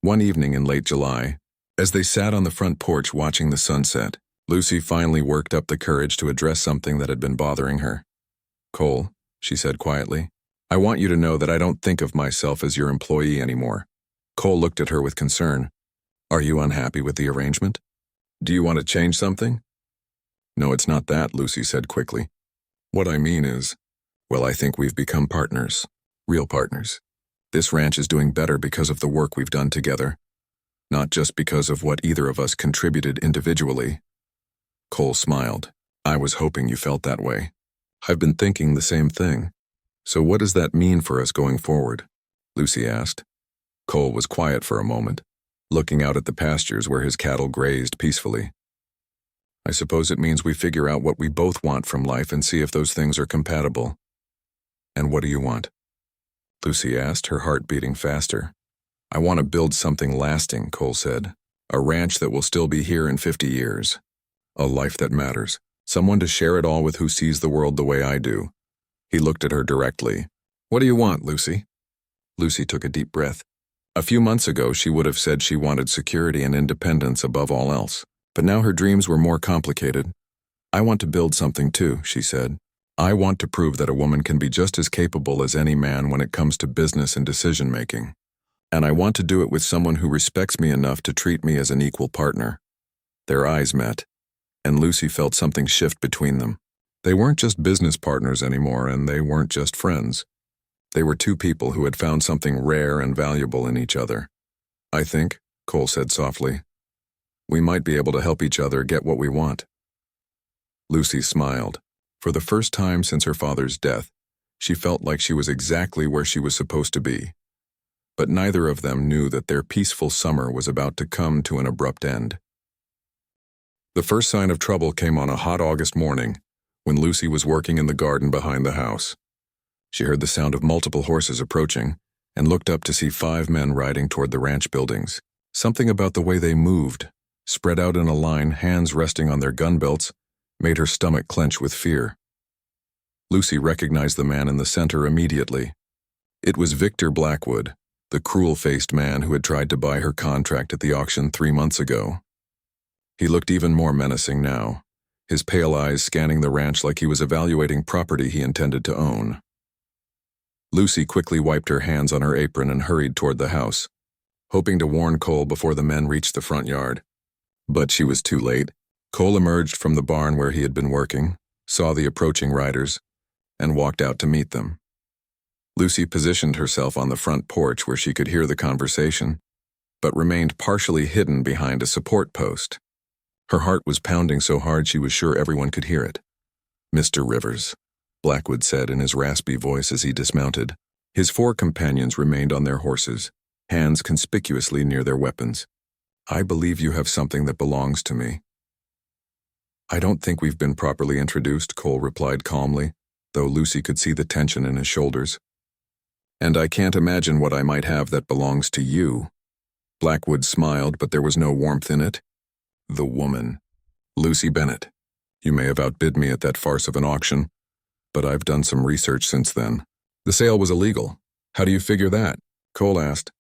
Speaker 1: One evening in late July, as they sat on the front porch watching the sunset, Lucy finally worked up the courage to address something that had been bothering her. "Cole," she said quietly, "I want you to know that I don't think of myself as your employee anymore." Cole looked at her with concern. "Are you unhappy with the arrangement? Do you want to change something?" "No, it's not that," Lucy said quickly. "What I mean is, well, I think we've become partners, real partners. This ranch is doing better because of the work we've done together, not just because of what either of us contributed individually." Cole smiled. "I was hoping you felt that way. I've been thinking the same thing. So what does that mean for us going forward?" Lucy asked. Cole was quiet for a moment, looking out at the pastures where his cattle grazed peacefully. I suppose it means we figure out what we both want from life and see if those things are compatible. And what do you want? Lucy asked, her heart beating faster. I want to build something lasting, Cole said. A ranch that will still be here in 50 years. A life that matters. Someone to share it all with who sees the world the way I do. He looked at her directly. What do you want, Lucy? Lucy took a deep breath. A few months ago, she would have said she wanted security and independence above all else. But now her dreams were more complicated. I want to build something too, she said. I want to prove that a woman can be just as capable as any man when it comes to business and decision-making. And I want to do it with someone who respects me enough to treat me as an equal partner. Their eyes met, and Lucy felt something shift between them. They weren't just business partners anymore, and they weren't just friends. They were two people who had found something rare and valuable in each other. I think, Cole said softly, we might be able to help each other get what we want. Lucy smiled. For the first time since her father's death, she felt like she was exactly where she was supposed to be. But neither of them knew that their peaceful summer was about to come to an abrupt end. The first sign of trouble came on a hot August morning, when Lucy was working in the garden behind the house. She heard the sound of multiple horses approaching, and looked up to see 5 men riding toward the ranch buildings. Something about the way they moved, spread out in a line, hands resting on their gun belts, made her stomach clench with fear. Lucy recognized the man in the center immediately. It was Victor Blackwood, the cruel-faced man who had tried to buy her contract at the auction 3 months ago. He looked even more menacing now, his pale eyes scanning the ranch like he was evaluating property he intended to own. Lucy quickly wiped her hands on her apron and hurried toward the house, hoping to warn Cole before the men reached the front yard. But she was too late. Cole emerged from the barn where he had been working, saw the approaching riders, and walked out to meet them. Lucy positioned herself on the front porch where she could hear the conversation, but remained partially hidden behind a support post. Her heart was pounding so hard she was sure everyone could hear it. Mr. Rivers, Blackwood said in his raspy voice as he dismounted. His 4 companions remained on their horses, hands conspicuously near their weapons. I believe you have something that belongs to me. I don't think we've been properly introduced, Cole replied calmly, though Lucy could see the tension in his shoulders. And I can't imagine what I might have that belongs to you. Blackwood smiled, but there was no warmth in it. The woman. Lucy Bennett. You may have outbid me at that farce of an auction, but I've done some research since then. The sale was illegal. How do you figure that? Cole asked.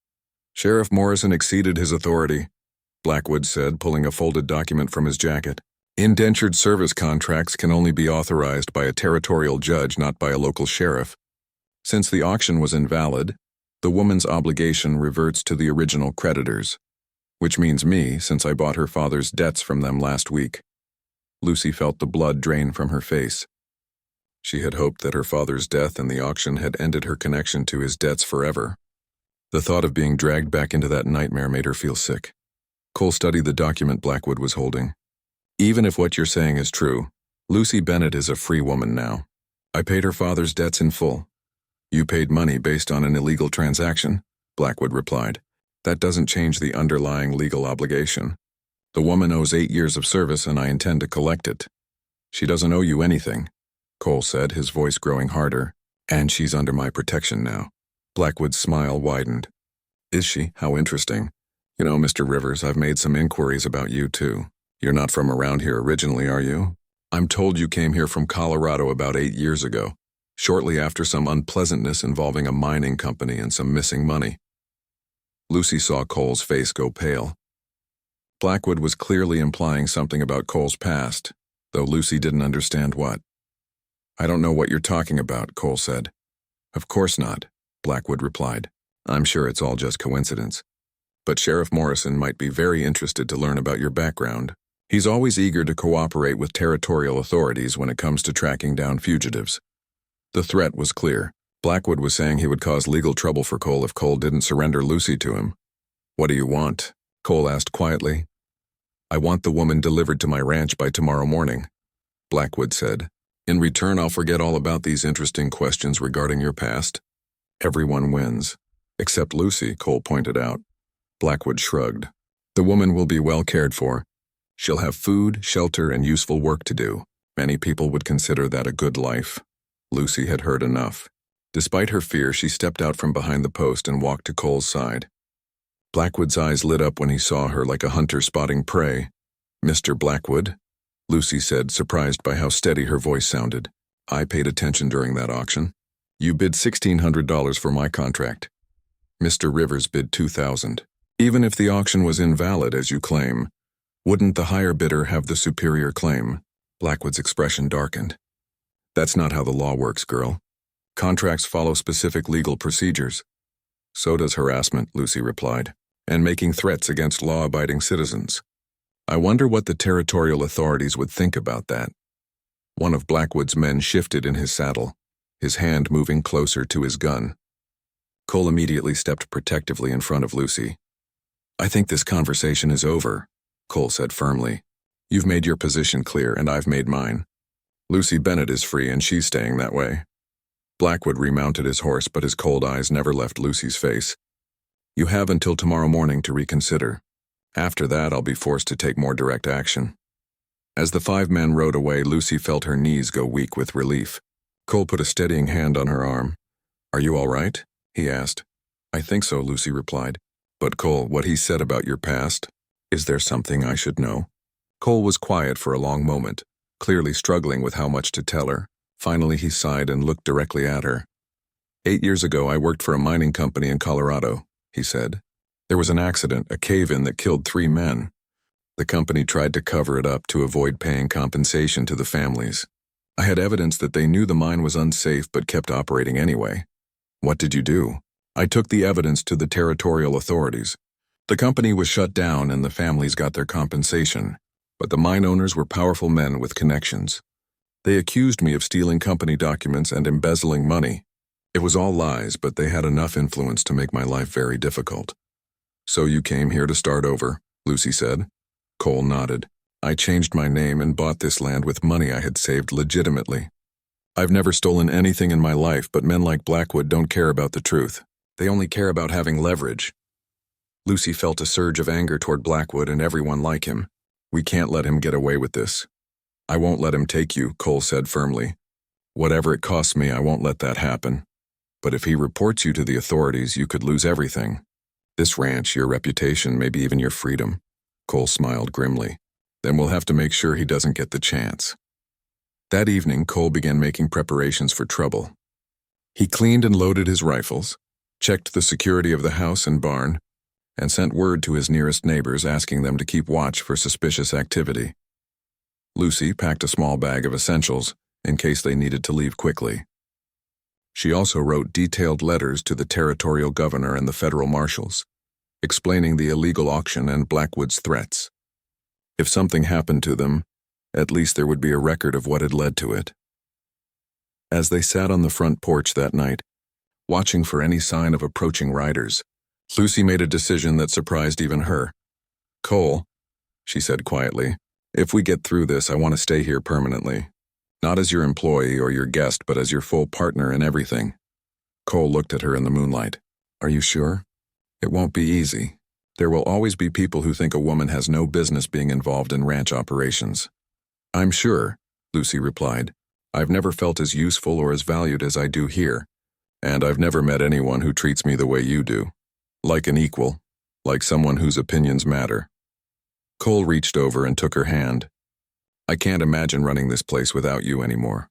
Speaker 1: Sheriff Morrison exceeded his authority, Blackwood said, pulling a folded document from his jacket. Indentured service contracts can only be authorized by a territorial judge, not by a local sheriff. Since the auction was invalid, the woman's obligation reverts to the original creditors, which means me, since I bought her father's debts from them last week. Lucy felt the blood drain from her face. She had hoped that her father's death and the auction had ended her connection to his debts forever. The thought of being dragged back into that nightmare made her feel sick. Cole studied the document Blackwood was holding. Even if what you're saying is true, Lucy Bennett is a free woman now. I paid her father's debts in full. You paid money based on an illegal transaction, Blackwood replied. That doesn't change the underlying legal obligation. The woman owes 8 years of service and I intend to collect it. She doesn't owe you anything, Cole said, his voice growing harder. And she's under my protection now. Blackwood's smile widened. Is she? How interesting. You know, Mr. Rivers, I've made some inquiries about you too. You're not from around here originally, are you? I'm told you came here from Colorado about 8 years ago, shortly after some unpleasantness involving a mining company and some missing money. Lucy saw Cole's face go pale. Blackwood was clearly implying something about Cole's past, though Lucy didn't understand what. I don't know what you're talking about, Cole said. Of course not, Blackwood replied. I'm sure it's all just coincidence. But Sheriff Morrison might be very interested to learn about your background. He's always eager to cooperate with territorial authorities when it comes to tracking down fugitives. The threat was clear. Blackwood was saying he would cause legal trouble for Cole if Cole didn't surrender Lucy to him. What do you want? Cole asked quietly. I want the woman delivered to my ranch by tomorrow morning, Blackwood said. In return, I'll forget all about these interesting questions regarding your past. Everyone wins. Except Lucy, Cole pointed out. Blackwood shrugged. The woman will be well cared for. She'll have food, shelter, and useful work to do. Many people would consider that a good life. Lucy had heard enough. Despite her fear, she stepped out from behind the post and walked to Cole's side. Blackwood's eyes lit up when he saw her like a hunter spotting prey. "Mr. Blackwood," Lucy said, surprised by how steady her voice sounded. "I paid attention during that auction. You bid $1,600 for my contract. Mr. Rivers bid $2,000. Even if the auction was invalid, as you claim, wouldn't the higher bidder have the superior claim?" Blackwood's expression darkened. "That's not how the law works, girl. Contracts follow specific legal procedures." "So does harassment," Lucy replied, "and making threats against law-abiding citizens. I wonder what the territorial authorities would think about that." One of Blackwood's men shifted in his saddle, his hand moving closer to his gun. Cole immediately stepped protectively in front of Lucy. "I think this conversation is over," Cole said firmly. "You've made your position clear, and I've made mine. Lucy Bennett is free, and she's staying that way." Blackwood remounted his horse, but his cold eyes never left Lucy's face. "You have until tomorrow morning to reconsider. After that, I'll be forced to take more direct action." As the 5 men rode away, Lucy felt her knees go weak with relief. Cole put a steadying hand on her arm. "Are you all right?" he asked. "I think so," Lucy replied. "But Cole, what he said about your past, is there something I should know?" Cole was quiet for a long moment, clearly struggling with how much to tell her. Finally, he sighed and looked directly at her. "8 years ago, I worked for a mining company in Colorado," he said. "There was an accident, a cave-in that killed 3 men. The company tried to cover it up to avoid paying compensation to the families. I had evidence that they knew the mine was unsafe but kept operating anyway. What did you do?" "I took the evidence to the territorial authorities. The company was shut down and the families got their compensation, but the mine owners were powerful men with connections. They accused me of stealing company documents and embezzling money. It was all lies, but they had enough influence to make my life very difficult." "So you came here to start over," Lucy said. Cole nodded. "I changed my name and bought this land with money I had saved legitimately. I've never stolen anything in my life, but men like Blackwood don't care about the truth. They only care about having leverage." Lucy felt a surge of anger toward Blackwood and everyone like him. "We can't let him get away with this." "I won't let him take you," Cole said firmly. "Whatever it costs me, I won't let that happen. But if he reports you to the authorities, you could lose everything. This ranch, your reputation, maybe even your freedom." Cole smiled grimly. "Then we'll have to make sure he doesn't get the chance." That evening, Cole began making preparations for trouble. He cleaned and loaded his rifles, checked the security of the house and barn, and sent word to his nearest neighbors asking them to keep watch for suspicious activity. Lucy packed a small bag of essentials in case they needed to leave quickly. She also wrote detailed letters to the territorial governor and the federal marshals, explaining the illegal auction and Blackwood's threats. If something happened to them, at least there would be a record of what had led to it. As they sat on the front porch that night, watching for any sign of approaching riders, Lucy made a decision that surprised even her. "Cole," she said quietly, "if we get through this, I want to stay here permanently. Not as your employee or your guest, but as your full partner in everything." Cole looked at her in the moonlight. "Are you sure? It won't be easy. There will always be people who think a woman has no business being involved in ranch operations." "I'm sure," Lucy replied. "I've never felt as useful or as valued as I do here, and I've never met anyone who treats me the way you do. Like an equal, like someone whose opinions matter." Cole reached over and took her hand. "I can't imagine running this place without you anymore."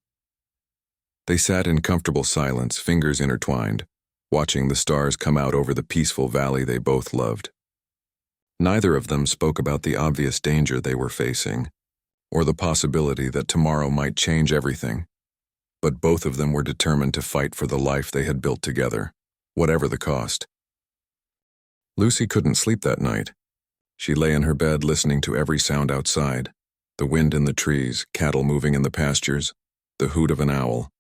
Speaker 1: They sat in comfortable silence, fingers intertwined, watching the stars come out over the peaceful valley they both loved. Neither of them spoke about the obvious danger they were facing, or the possibility that tomorrow might change everything, but both of them were determined to fight for the life they had built together, whatever the cost. Lucy couldn't sleep that night. She lay in her bed listening to every sound outside, the wind in the trees, cattle moving in the pastures, the hoot of an owl.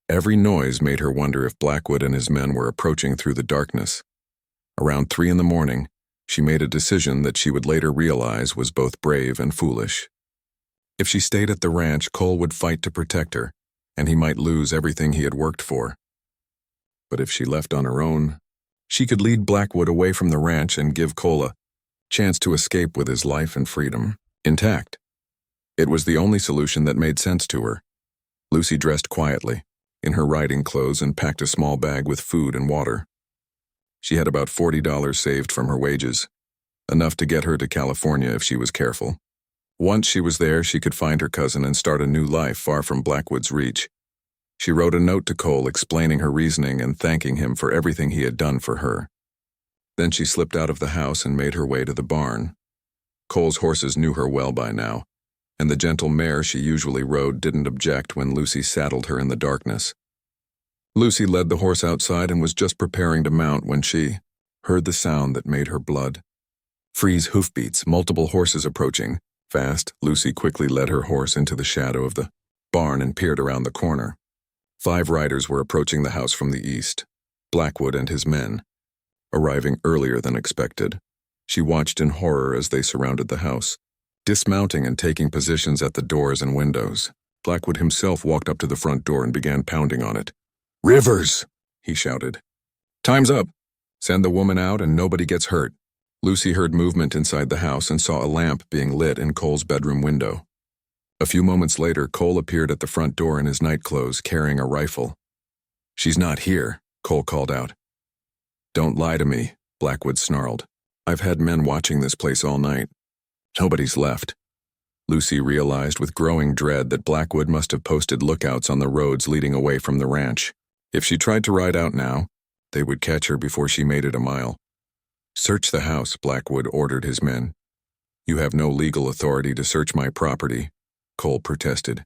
Speaker 1: Every noise made her wonder if Blackwood and his men were approaching through the darkness. Around 3 in the morning, she made a decision that she would later realize was both brave and foolish. If she stayed at the ranch, Cole would fight to protect her, and he might lose everything he had worked for. But if she left on her own, she could lead Blackwood away from the ranch and give Cole a chance to escape with his life and freedom. intact. It was the only solution that made sense to her. Lucy dressed quietly, in her riding clothes, and packed a small bag with food and water. She had about $40 saved from her wages, enough to get her to California if she was careful. Once she was there, she could find her cousin and start a new life far from Blackwood's reach. She wrote a note to Cole explaining her reasoning and thanking him for everything he had done for her. Then she slipped out of the house and made her way to the barn. Cole's horses knew her well by now, and the gentle mare she usually rode didn't object when Lucy saddled her in the darkness. Lucy led the horse outside and was just preparing to mount when she heard the sound that made her blood freeze. Hoofbeats, multiple horses approaching. Fast, Lucy quickly led her horse into the shadow of the barn and peered around the corner. 5 riders were approaching the house from the east, Blackwood and his men, arriving earlier than expected. She watched in horror as they surrounded the house, dismounting and taking positions at the doors and windows. Blackwood himself walked up to the front door and began pounding on it. "Rivers!" he shouted. "Time's up. Send the woman out and nobody gets hurt." Lucy heard movement inside the house and saw a lamp being lit in Cole's bedroom window. A few moments later, Cole appeared at the front door in his nightclothes, carrying a rifle. "She's not here," Cole called out. "Don't lie to me," Blackwood snarled. "I've had men watching this place all night. Nobody's left." Lucy realized with growing dread that Blackwood must have posted lookouts on the roads leading away from the ranch. If she tried to ride out now, they would catch her before she made it a mile. "Search the house," Blackwood ordered his men. "You have no legal authority to search my property," Cole protested.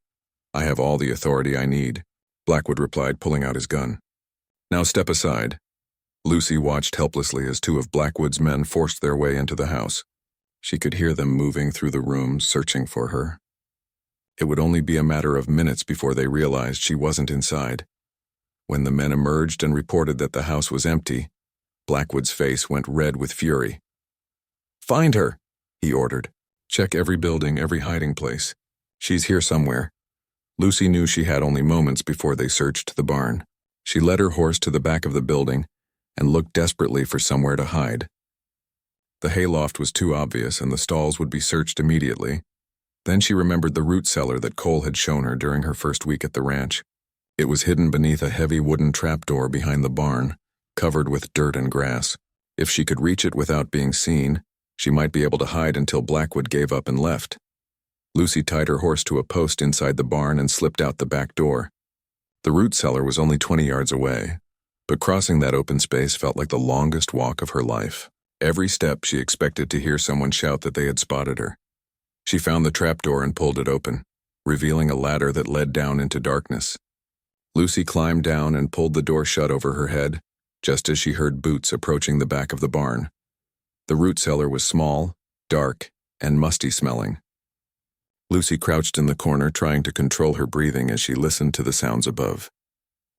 Speaker 1: "I have all the authority I need," Blackwood replied, pulling out his gun. "Now step aside." Lucy watched helplessly as 2 of Blackwood's men forced their way into the house. She could hear them moving through the rooms, searching for her. It would only be a matter of minutes before they realized she wasn't inside. When the men emerged and reported that the house was empty, Blackwood's face went red with fury. "Find her," he ordered. "Check every building, every hiding place. She's here somewhere." Lucy knew she had only moments before they searched the barn. She led her horse to the back of the building and looked desperately for somewhere to hide. The hayloft was too obvious, and the stalls would be searched immediately. Then she remembered the root cellar that Cole had shown her during her first week at the ranch. It was hidden beneath a heavy wooden trapdoor behind the barn, covered with dirt and grass. If she could reach it without being seen, she might be able to hide until Blackwood gave up and left. Lucy tied her horse to a post inside the barn and slipped out the back door. The root cellar was only 20 yards away, but crossing that open space felt like the longest walk of her life. Every step she expected to hear someone shout that they had spotted her. She found the trapdoor and pulled it open, revealing a ladder that led down into darkness. Lucy climbed down and pulled the door shut over her head, just as she heard boots approaching the back of the barn. The root cellar was small, dark, and musty-smelling. Lucy crouched in the corner, trying to control her breathing as she listened to the sounds above.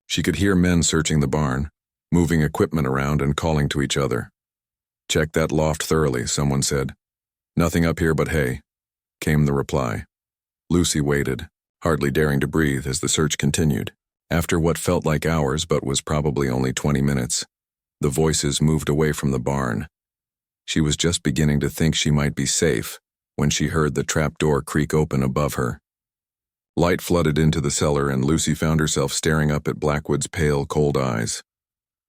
Speaker 1: She could hear men searching the barn, moving equipment around and calling to each other. "Check that loft thoroughly," someone said. "Nothing up here but hay," came the reply. Lucy waited, hardly daring to breathe as the search continued. After what felt like hours but was probably only 20 minutes, the voices moved away from the barn. She was just beginning to think she might be safe when she heard the trapdoor creak open above her. Light flooded into the cellar, and Lucy found herself staring up at Blackwood's pale, cold eyes.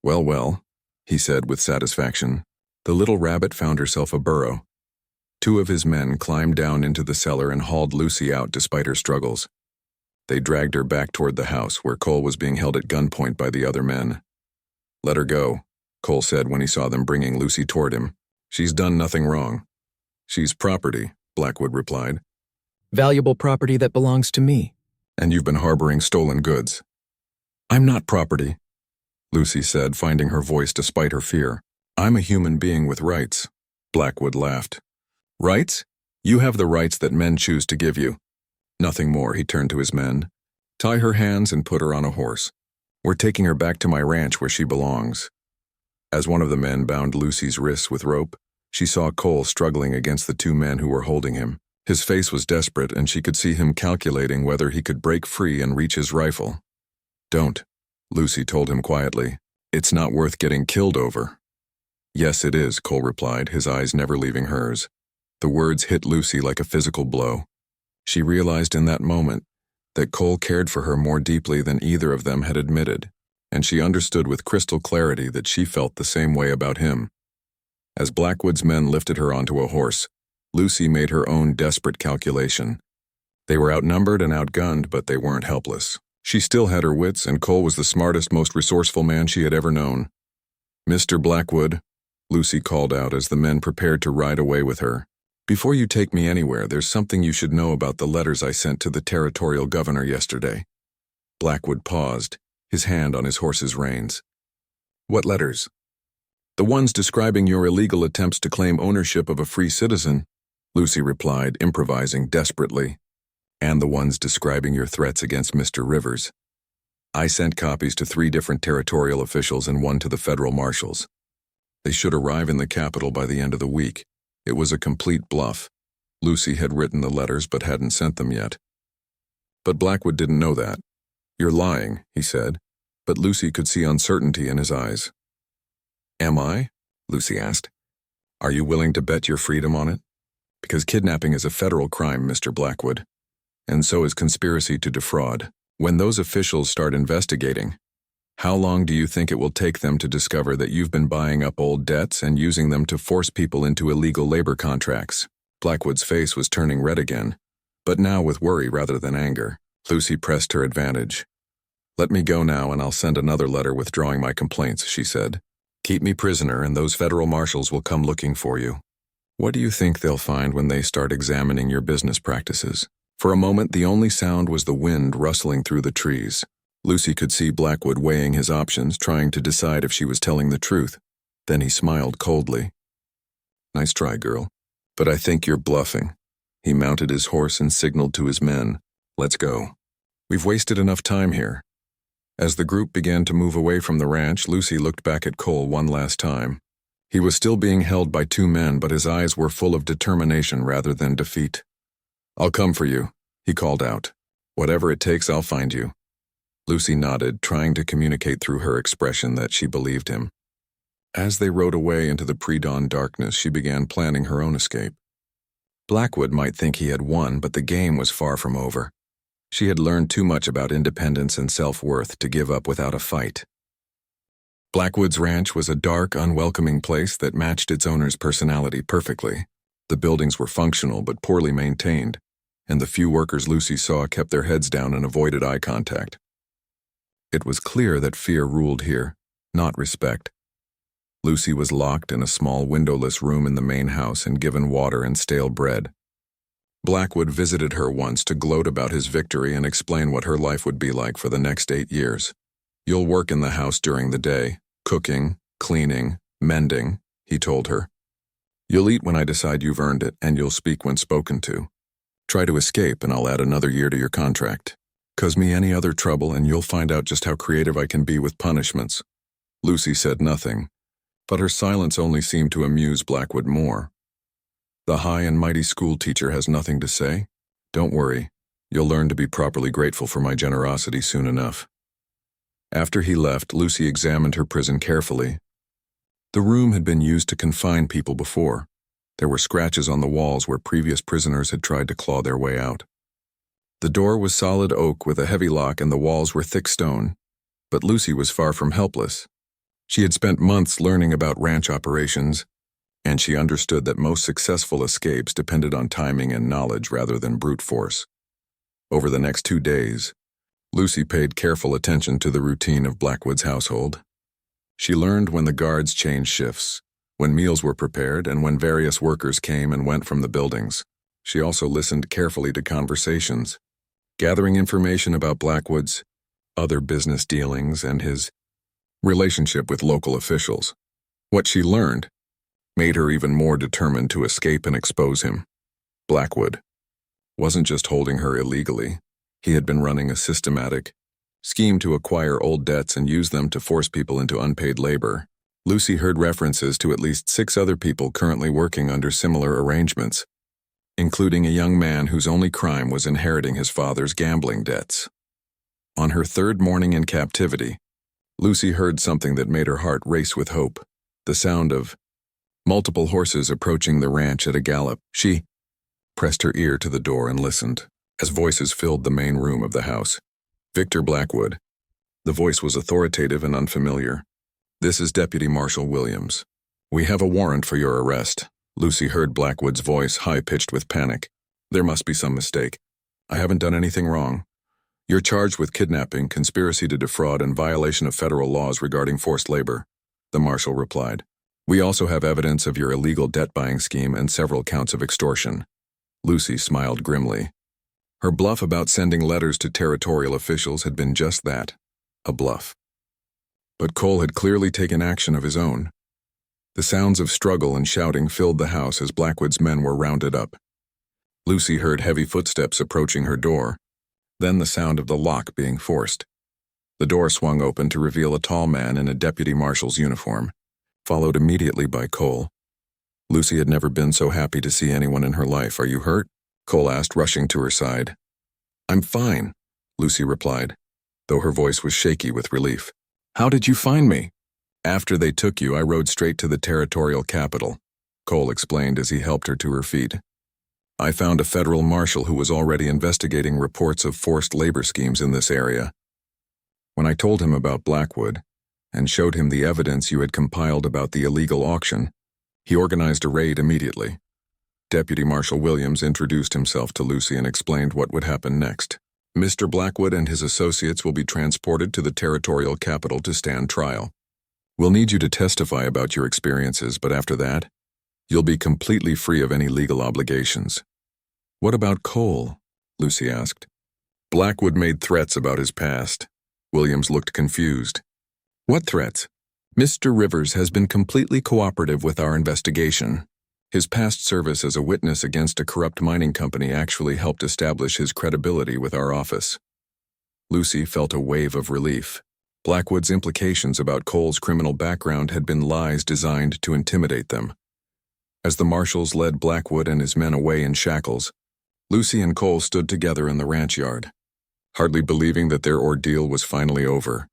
Speaker 1: "Well, well," he said with satisfaction. The little rabbit found herself a burrow. 2 of his men climbed down into the cellar and hauled Lucy out despite her struggles. They dragged her back toward the house, where Cole was being held at gunpoint by the other men. "Let her go," Cole said when he saw them bringing Lucy toward him. "She's done nothing wrong." "She's property," Blackwood replied.
Speaker 2: "Valuable property that belongs to me."
Speaker 1: "And you've been harboring stolen goods." "I'm not property," Lucy said, finding her voice despite her fear. "I'm a human being with rights." Blackwood laughed. "Rights? You have the rights that men choose to give you." Nothing more, he turned to his men. "Tie her hands and put her on a horse. We're taking her back to my ranch where she belongs." As one of the men bound Lucy's wrists with rope, she saw Cole struggling against the 2 men who were holding him. His face was desperate, and she could see him calculating whether he could break free and reach his rifle. "Don't," Lucy told him quietly. "It's not worth getting killed over." "Yes, it is," Cole replied, his eyes never leaving hers. The words hit Lucy like a physical blow. She realized in that moment that Cole cared for her more deeply than either of them had admitted, and she understood with crystal clarity that she felt the same way about him. As Blackwood's men lifted her onto a horse, Lucy made her own desperate calculation. They were outnumbered and outgunned, but they weren't helpless. She still had her wits, and Cole was the smartest, most resourceful man she had ever known. "Mr. Blackwood," Lucy called out as the men prepared to ride away with her. "Before you take me anywhere, there's something you should know about the letters I sent to the territorial governor yesterday." Blackwood paused, his hand on his horse's reins. "What letters?" "The ones describing your illegal attempts to claim ownership of a free citizen," Lucy replied, improvising desperately. "And the ones describing your threats against Mr. Rivers. I sent copies to 3 different territorial officials and 1 to the federal marshals. They should arrive in the capital by the end of the week." It was a complete bluff. Lucy had written the letters but hadn't sent them yet. But Blackwood didn't know that. "You're lying," he said, but Lucy could see uncertainty in his eyes. "Am I?" Lucy asked. "Are you willing to bet your freedom on it? Because kidnapping is a federal crime, Mr. Blackwood. And so is conspiracy to defraud. When those officials start investigating, how long do you think it will take them to discover that you've been buying up old debts and using them to force people into illegal labor contracts?" Blackwood's face was turning red again, but now with worry rather than anger. Lucy pressed her advantage. "Let me go now and I'll send another letter withdrawing my complaints," she said. "Keep me prisoner and those federal marshals will come looking for you. What do you think they'll find when they start examining your business practices?" For a moment, the only sound was the wind rustling through the trees. Lucy could see Blackwood weighing his options, trying to decide if she was telling the truth. Then he smiled coldly. "Nice try, girl. But I think you're bluffing." He mounted his horse and signaled to his men. "Let's go. We've wasted enough time here." As the group began to move away from the ranch, Lucy looked back at Cole one last time. He was still being held by 2 men, but his eyes were full of determination rather than defeat. "I'll come for you," he called out. "Whatever it takes, I'll find you." Lucy nodded, trying to communicate through her expression that she believed him. As they rode away into the pre-dawn darkness, she began planning her own escape. Blackwood might think he had won, but the game was far from over. She had learned too much about independence and self-worth to give up without a fight. Blackwood's ranch was a dark, unwelcoming place that matched its owner's personality perfectly. The buildings were functional but poorly maintained, and the few workers Lucy saw kept their heads down and avoided eye contact. It was clear that fear ruled here, not respect. Lucy was locked in a small windowless room in the main house and given water and stale bread. Blackwood visited her once to gloat about his victory and explain what her life would be like for the next 8 years. "You'll work in the house during the day, cooking, cleaning, mending," he told her. "You'll eat when I decide you've earned it, and you'll speak when spoken to. Try to escape and I'll add another year to your contract. Cause me any other trouble and you'll find out just how creative I can be with punishments." Lucy said nothing, but her silence only seemed to amuse Blackwood more. "The high and mighty school teacher has nothing to say? Don't worry, you'll learn to be properly grateful for my generosity soon enough." After he left, Lucy examined her prison carefully. The room had been used to confine people before. There were scratches on the walls where previous prisoners had tried to claw their way out. The door was solid oak with a heavy lock and the walls were thick stone, but Lucy was far from helpless. She had spent months learning about ranch operations, and she understood that most successful escapes depended on timing and knowledge rather than brute force. Over the next 2 days, Lucy paid careful attention to the routine of Blackwood's household. She learned when the guards changed shifts, when meals were prepared, and when various workers came and went from the buildings. She also listened carefully to conversations, gathering information about Blackwood's other business dealings and his relationship with local officials. What she learned made her even more determined to escape and expose him. Blackwood wasn't just holding her illegally. He had been running a systematic scheme to acquire old debts and use them to force people into unpaid labor. Lucy heard references to at least 6 other people currently working under similar arrangements, including a young man whose only crime was inheriting his father's gambling debts. On her 3rd morning in captivity, Lucy heard something that made her heart race with hope, the sound of multiple horses approaching the ranch at a gallop. She pressed her ear to the door and listened, as voices filled the main room of the house. Victor Blackwood. The voice was authoritative and unfamiliar. This is Deputy Marshal Williams. We have a warrant for your arrest. Lucy heard Blackwood's voice, high-pitched with panic. There must be some mistake. I haven't done anything wrong. You're charged with kidnapping, conspiracy to defraud, and violation of federal laws regarding forced labor, the marshal replied. We also have evidence of your illegal debt-buying scheme and several counts of extortion. Lucy smiled grimly. Her bluff about sending letters to territorial officials had been just that, a bluff. But Cole had clearly taken action of his own. The sounds of struggle and shouting filled the house as Blackwood's men were rounded up. Lucy heard heavy footsteps approaching her door, then the sound of the lock being forced. The door swung open to reveal a tall man in a deputy marshal's uniform, followed immediately by Cole. Lucy had never been so happy to see anyone in her life. Are you hurt? Cole asked, rushing to her side. I'm fine, Lucy replied, though her voice was shaky with relief. How did you find me? After they took you, I rode straight to the territorial capital, Cole explained as he helped her to her feet. I found a federal marshal who was already investigating reports of forced labor schemes in this area. When I told him about Blackwood and showed him the evidence you had compiled about the illegal auction, he organized a raid immediately. Deputy Marshal Williams introduced himself to Lucy and explained what would happen next. Mr. Blackwood and his associates will be transported to the territorial capital to stand trial. We'll need you to testify about your experiences, but after that, you'll be completely free of any legal obligations. What about Cole? Lucy asked. Blackwood made threats about his past. Williams looked confused. What threats? Mr. Rivers has been completely cooperative with our investigation. His past service as a witness against a corrupt mining company actually helped establish his credibility with our office. Lucy felt a wave of relief. Blackwood's implications about Cole's criminal background had been lies designed to intimidate them. As the marshals led Blackwood and his men away in shackles, Lucy and Cole stood together in the ranch yard, hardly believing that their ordeal was finally over.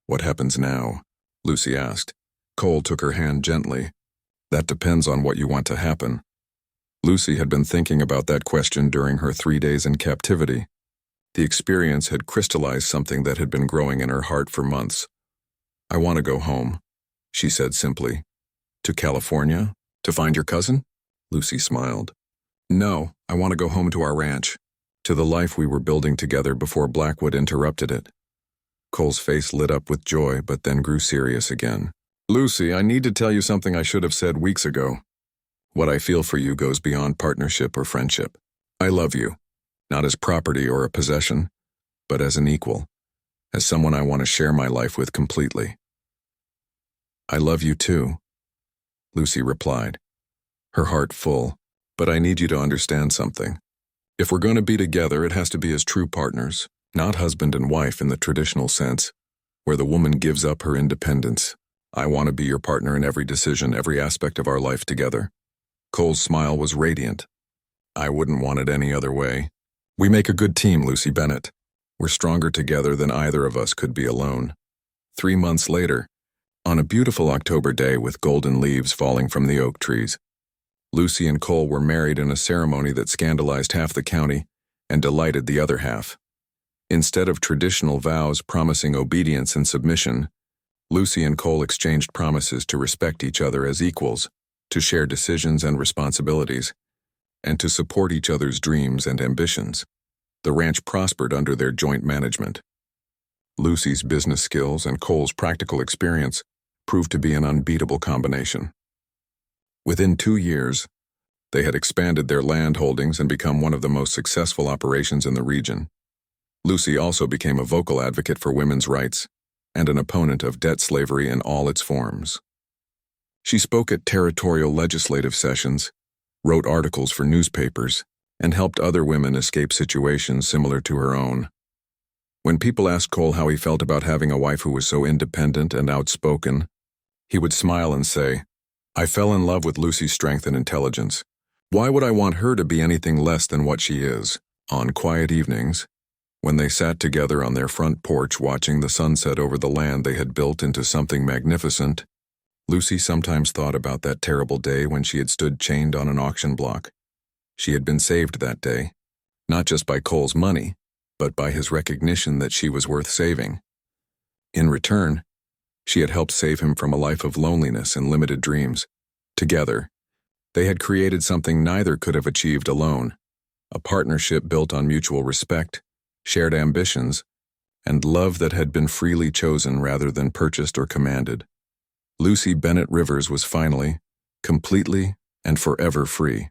Speaker 1: What happens now? Lucy asked. Cole took her hand gently. That depends on what you want to happen. Lucy had been thinking about that question during her 3 days in captivity. The experience had crystallized something that had been growing in her heart for months. I want to go home, she said simply. To California? To find your cousin? Lucy smiled. No, I want to go home to our ranch, to the life we were building together before Blackwood interrupted it. Cole's face lit up with joy, but then grew serious again. Lucy, I need to tell you something I should have said weeks ago. What I feel for you goes beyond partnership or friendship. I love you, not as property or a possession, but as an equal, as someone I want to share my life with completely. I love you too, Lucy replied, her heart full. But I need you to understand something. If we're going to be together, it has to be as true partners, not husband and wife in the traditional sense, where the woman gives up her independence. I want to be your partner in every decision, every aspect of our life together. Cole's smile was radiant. I wouldn't want it any other way. We make a good team, Lucy Bennett. We're stronger together than either of us could be alone. 3 months later, on a beautiful October day with golden leaves falling from the oak trees, Lucy and Cole were married in a ceremony that scandalized half the county and delighted the other half. Instead of traditional vows promising obedience and submission, Lucy and Cole exchanged promises to respect each other as equals, to share decisions and responsibilities, and to support each other's dreams and ambitions. The ranch prospered under their joint management. Lucy's business skills and Cole's practical experience proved to be an unbeatable combination. Within 2 years, they had expanded their land holdings and become one of the most successful operations in the region. Lucy also became a vocal advocate for women's rights and an opponent of debt slavery in all its forms. She spoke at territorial legislative sessions, wrote articles for newspapers, and helped other women escape situations similar to her own. When people asked Cole how he felt about having a wife who was so independent and outspoken, he would smile and say, I fell in love with Lucy's strength and intelligence. Why would I want her to be anything less than what she is? On quiet evenings, when they sat together on their front porch watching the sunset over the land they had built into something magnificent, Lucy sometimes thought about that terrible day when she had stood chained on an auction block. She had been saved that day, not just by Cole's money, but by his recognition that she was worth saving. In return, she had helped save him from a life of loneliness and limited dreams. Together, they had created something neither could have achieved alone, a partnership built on mutual respect, shared ambitions, and love that had been freely chosen rather than purchased or commanded. Lucy Bennett Rivers was finally, completely, and forever free.